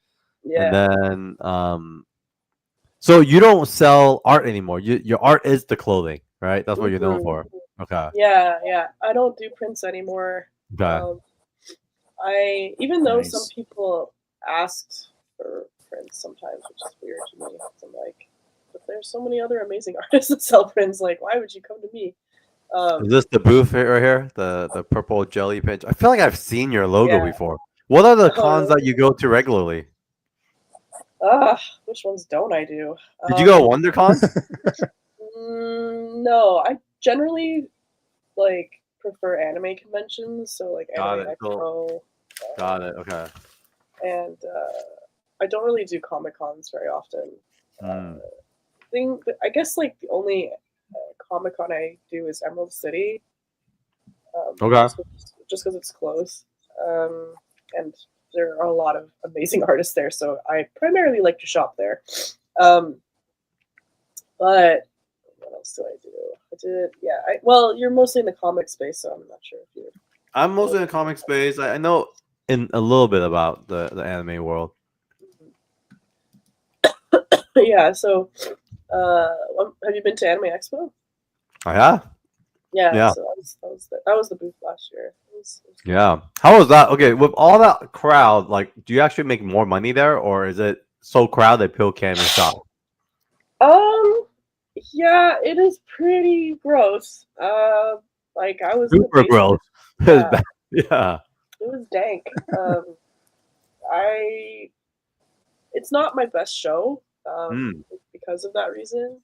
Yeah. and then so you don't sell art anymore. Your art is the clothing, right? That's what you're known for. Okay. Yeah. I don't do prints anymore. Okay. Even though Nice. some people asked for prints sometimes, which is weird to me. I'm like, but there's so many other amazing artists that sell prints. Like, why would you come to me? Is this the booth right here? The purple Jelly Pinch? I feel like I've seen your logo Yeah. before. What are the Oh, cons that you go to regularly? Which ones don't I do? Did you go to WonderCon? No, I generally like prefer anime conventions, so like Got Anime it, cool. Expo. Got it. Okay. And I don't really do Comic Cons very often. I guess like the only Comic Con I do is Emerald City. Okay. Just because it's close, and there are a lot of amazing artists there, so I primarily like to shop there. But what else do I do? Well, you're mostly in the comic space, so I'm not sure if you're. I'm mostly in the comic space. I know in a little bit about the anime world. Yeah. So, have you been to Anime Expo? Oh, yeah. Yeah. So that was the booth last year. It was Yeah. How was that? Okay, with all that crowd, like, do you actually make more money there, or is it so crowded people can't even shop? Yeah, it is pretty gross. Like I was in the Super basement. gross. Yeah. Yeah. It was dank. It's not my best show because of that reason.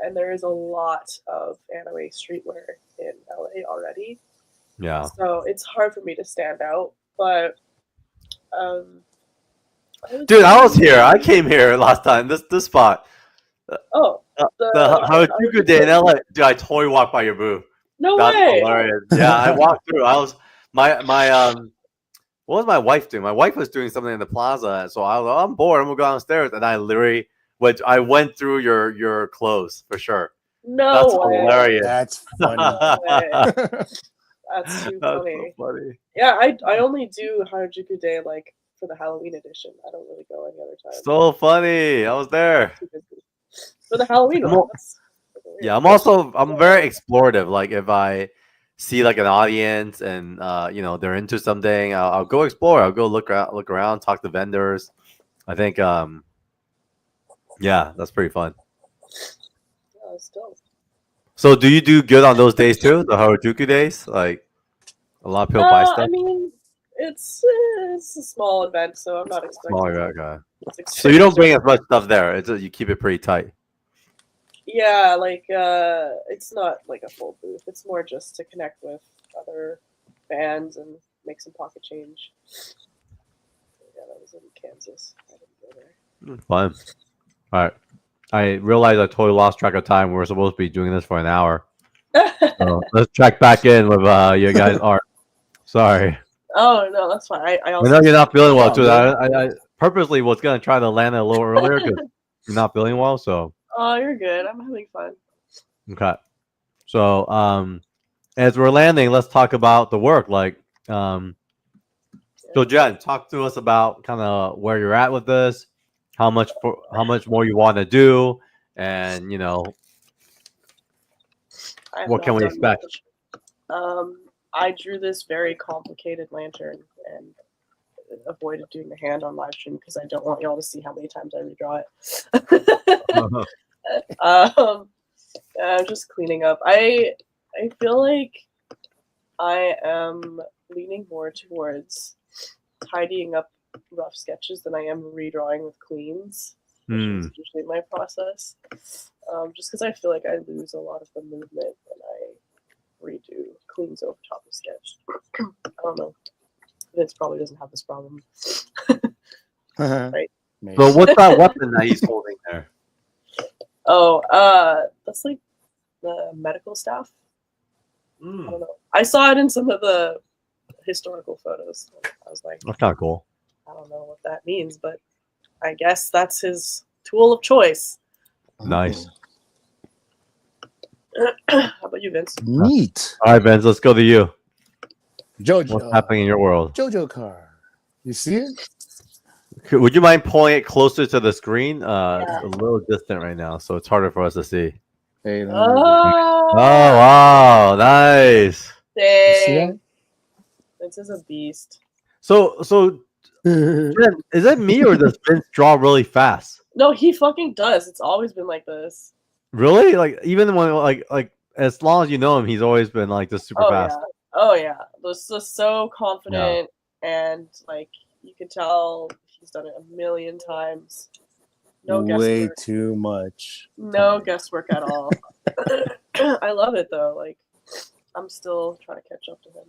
And there is a lot of anime streetwear in LA already. Yeah. So it's hard for me to stand out. But Dude, I was here. I came here last time. This spot. Oh, The Harajuku Day in LA. Dude, I totally walked by your booth. No That's way. hilarious. Yeah, I walked through. I was my what was my wife doing? My wife was doing something in the plaza, so I was like, I'm bored. I'm gonna go downstairs, and I literally went through your clothes for sure. No That's way. hilarious. That's funny. No way. That's too That's funny. so funny. Yeah, I only do Harajuku Day like for the Halloween edition. I don't really go any other time. So funny. I was there. Too busy. For the Halloween one. That's weird. Yeah, I'm very explorative. Like if I see like an audience and they're into something, I'll go explore. I'll go look around, talk to vendors. I think yeah, that's pretty fun. Yeah, that's dope. So do you do good on those days too? The Harajuku days? Like a lot of people buy stuff? I mean, it's a small event, so I'm not expecting. Smaller, okay. it's So you don't bring as much stuff there. You keep it pretty tight. Yeah, like it's not like a full booth. It's more just to connect with other bands and make some pocket change. Yeah, that was in Kansas. I didn't go there. Fun. All right. I realized I totally lost track of time. We're supposed to be doing this for an hour. So let's check back in with your guys' art. Sorry. Oh no, that's fine. I also know you're not feeling well too. Oh, I purposely was gonna try to land it a little earlier because you're not feeling well. So Oh, you're good. I'm having fun. okay. So as we're landing, let's talk about the work. Like so Jen, talk to us about kind of where you're at with this, how much more you want to do, and I have what can not we done expect? much. I drew this very complicated lantern and avoided doing the hand on live stream because I don't want y'all to see how many times I redraw it. I'm just cleaning up. I feel like I am leaning more towards tidying up rough sketches than I am redrawing with cleans, which is usually my process. Just because I feel like I lose a lot of the movement when I redo cleans over top of sketch. I don't know. Vince probably doesn't have this problem. Right. So what's that weapon that he's holding there? Oh, that's like the medical staff. I don't know. I saw it in some of the historical photos. I was like, That's kind of cool. I don't know what that means, but I guess that's his tool of choice. Nice. How about you, Vince? Neat. All right, Vince, let's go to you. Jojo. What's happening in your world? Jojo car. You see it? Would you mind pulling it closer to the screen? Yeah. It's a little distant right now, so it's harder for us to see. Hey, Oh, wow. Nice. Dang. Vince is a beast. So Jen, is it me or does Vince draw really fast? No, he fucking does. It's always been like this. Really? Like even when like as long as you know him, he's always been like just super fast. Yeah. Oh yeah. Just so confident and like you can tell he's done it a million times. No way guesswork. too much. No guesswork at all. I love it though. Like I'm still trying to catch up to him.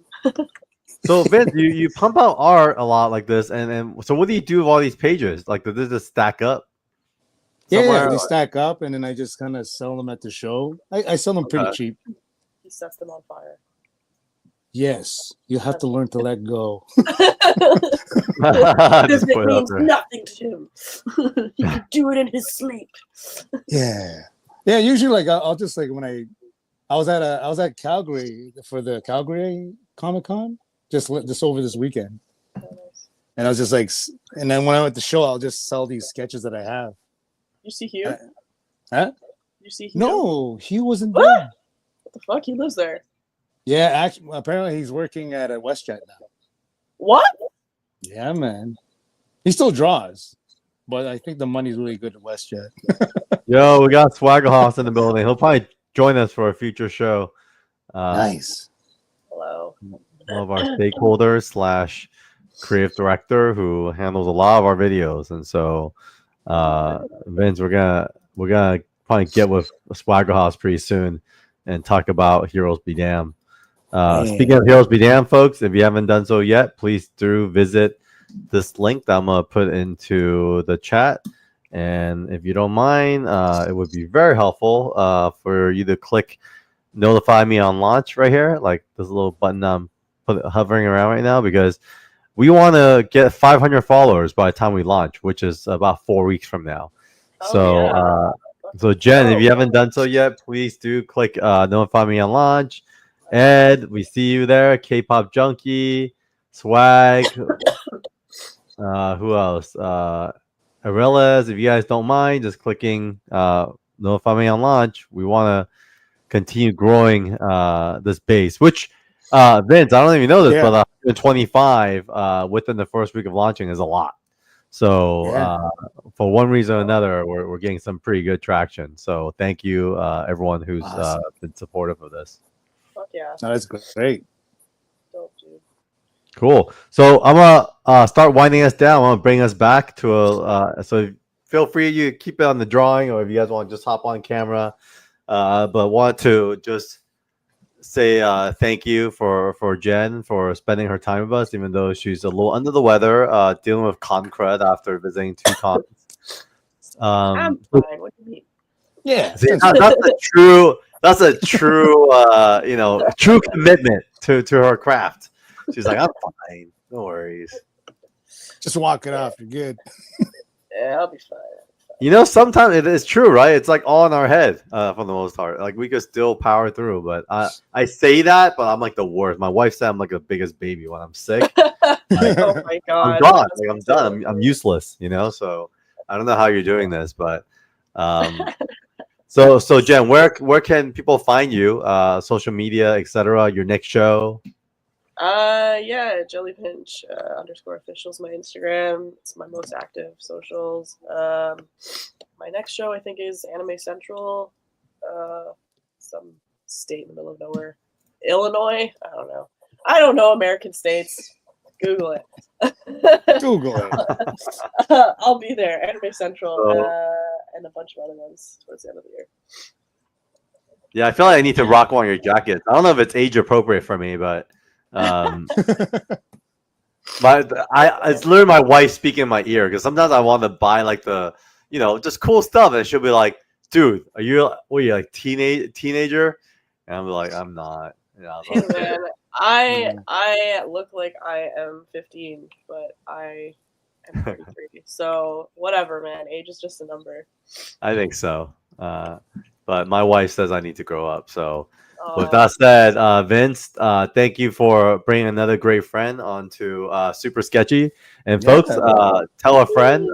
So Vince, you pump out art a lot like this, and so what do you do with all these pages? Like, does this just stack up? Yeah, they stack up, and then I just kind of sell them at the show. I sell them pretty cheap. He sets them on fire. Yes, you have to learn to let go. Because it means nothing to him. He can do it in his sleep. Yeah. Usually, like I'll just like when I was at Calgary for the Calgary Comic Con just over this weekend, and I was just like, and then when I'm at the show, I'll just sell these sketches that I have. You see Hugh? Huh? You see Hugh? No, he wasn't there. What the fuck? He lives there. Yeah, actually, apparently he's working at a WestJet now. What? Yeah, man. He still draws, but I think the money's really good at WestJet. Yo, we got Swaggerhouse in the building. He'll probably join us for a future show. Nice. Hello. One of our stakeholders / creative director who handles a lot of our videos, and so Vince, we're gonna probably get with Swaggerhouse pretty soon and talk about Heroes Be Damned. Speaking of Heroes Be Damned, folks, if you haven't done so yet, please do visit this link that I'm gonna put into the chat. And if you don't mind, it would be very helpful for you to click notify me on launch right here, like this little button I'm hovering around right now, because we want to get 500 followers by the time we launch, which is about 4 weeks from now. So Jen, if you haven't done so yet, please do click notify me on launch. Ed, we see you there. K-pop junkie, swag. Who else? Arelas, if you guys don't mind, just clicking notify me on launch. We want to continue growing this base, which Vince, I don't even know this, but 125 within the first week of launching is a lot. So for one reason or another, we're getting some pretty good traction. So thank you, everyone who's been supportive of this. Fuck yeah. No, that's great. Dope, dude. Cool. So I'm gonna start winding us down. I'm gonna bring us back to a. So feel free, you keep it on the drawing, or if you guys want to just hop on camera. But want to just say thank you for Jen for spending her time with us, even though she's a little under the weather, dealing with con crud after visiting 2 cons. I'm fine. What do you mean? Yeah, see, that's a true true commitment to her craft. She's like, I'm fine, no worries. Just walk it off. You're good. Yeah, I'll be fine. Sometimes it is true, right? It's like all in our head for the most part. Like we could still power through, but I say that, but I'm like the worst. My wife said I'm like the biggest baby when I'm sick. Oh my god! I'm gone. Like I'm done. I'm useless. So I don't know how you're doing this, but So Jen, where can people find you? Social media, etc. Your next show. Yeah, Jellypinch underscore official is my Instagram. It's my most active socials. My next show I think is Anime Central, some state in the middle of nowhere, Illinois. I don't know American states. Google it. Google it. I'll be there. Anime Central So, and a bunch of other ones towards the end of the year. yeah, I feel like I need to rock one of your jackets. I don't know if it's age appropriate for me, but um, it's literally my wife speaking in my ear because sometimes I want to buy like the just cool stuff, and she'll be like, "Dude, are you like teenager?" And I'm like, "I'm not." Yeah, I was Hey like, man, I look like I am 15, but I am 33. So whatever, man. Age is just a number. I think so. But my wife says I need to grow up. So, with Oh, that said, Vince, thank you for bringing another great friend onto Super Sketchy. And folks, Yeah. tell a friend.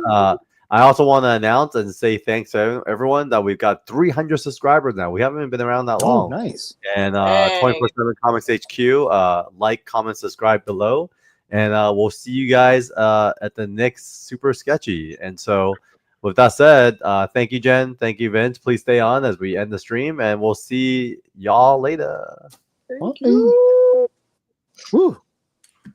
I also want to announce and say thanks to everyone that we've got 300 subscribers now. We haven't been around that Oh, long. nice. And dang. 24/7 Comics HQ. Like, comment, subscribe below. And we'll see you guys at the next Super Sketchy. And so, with that said, thank you, Jen. Thank you, Vince. Please stay on as we end the stream, and we'll see y'all later. Thank Bye. you. Woo.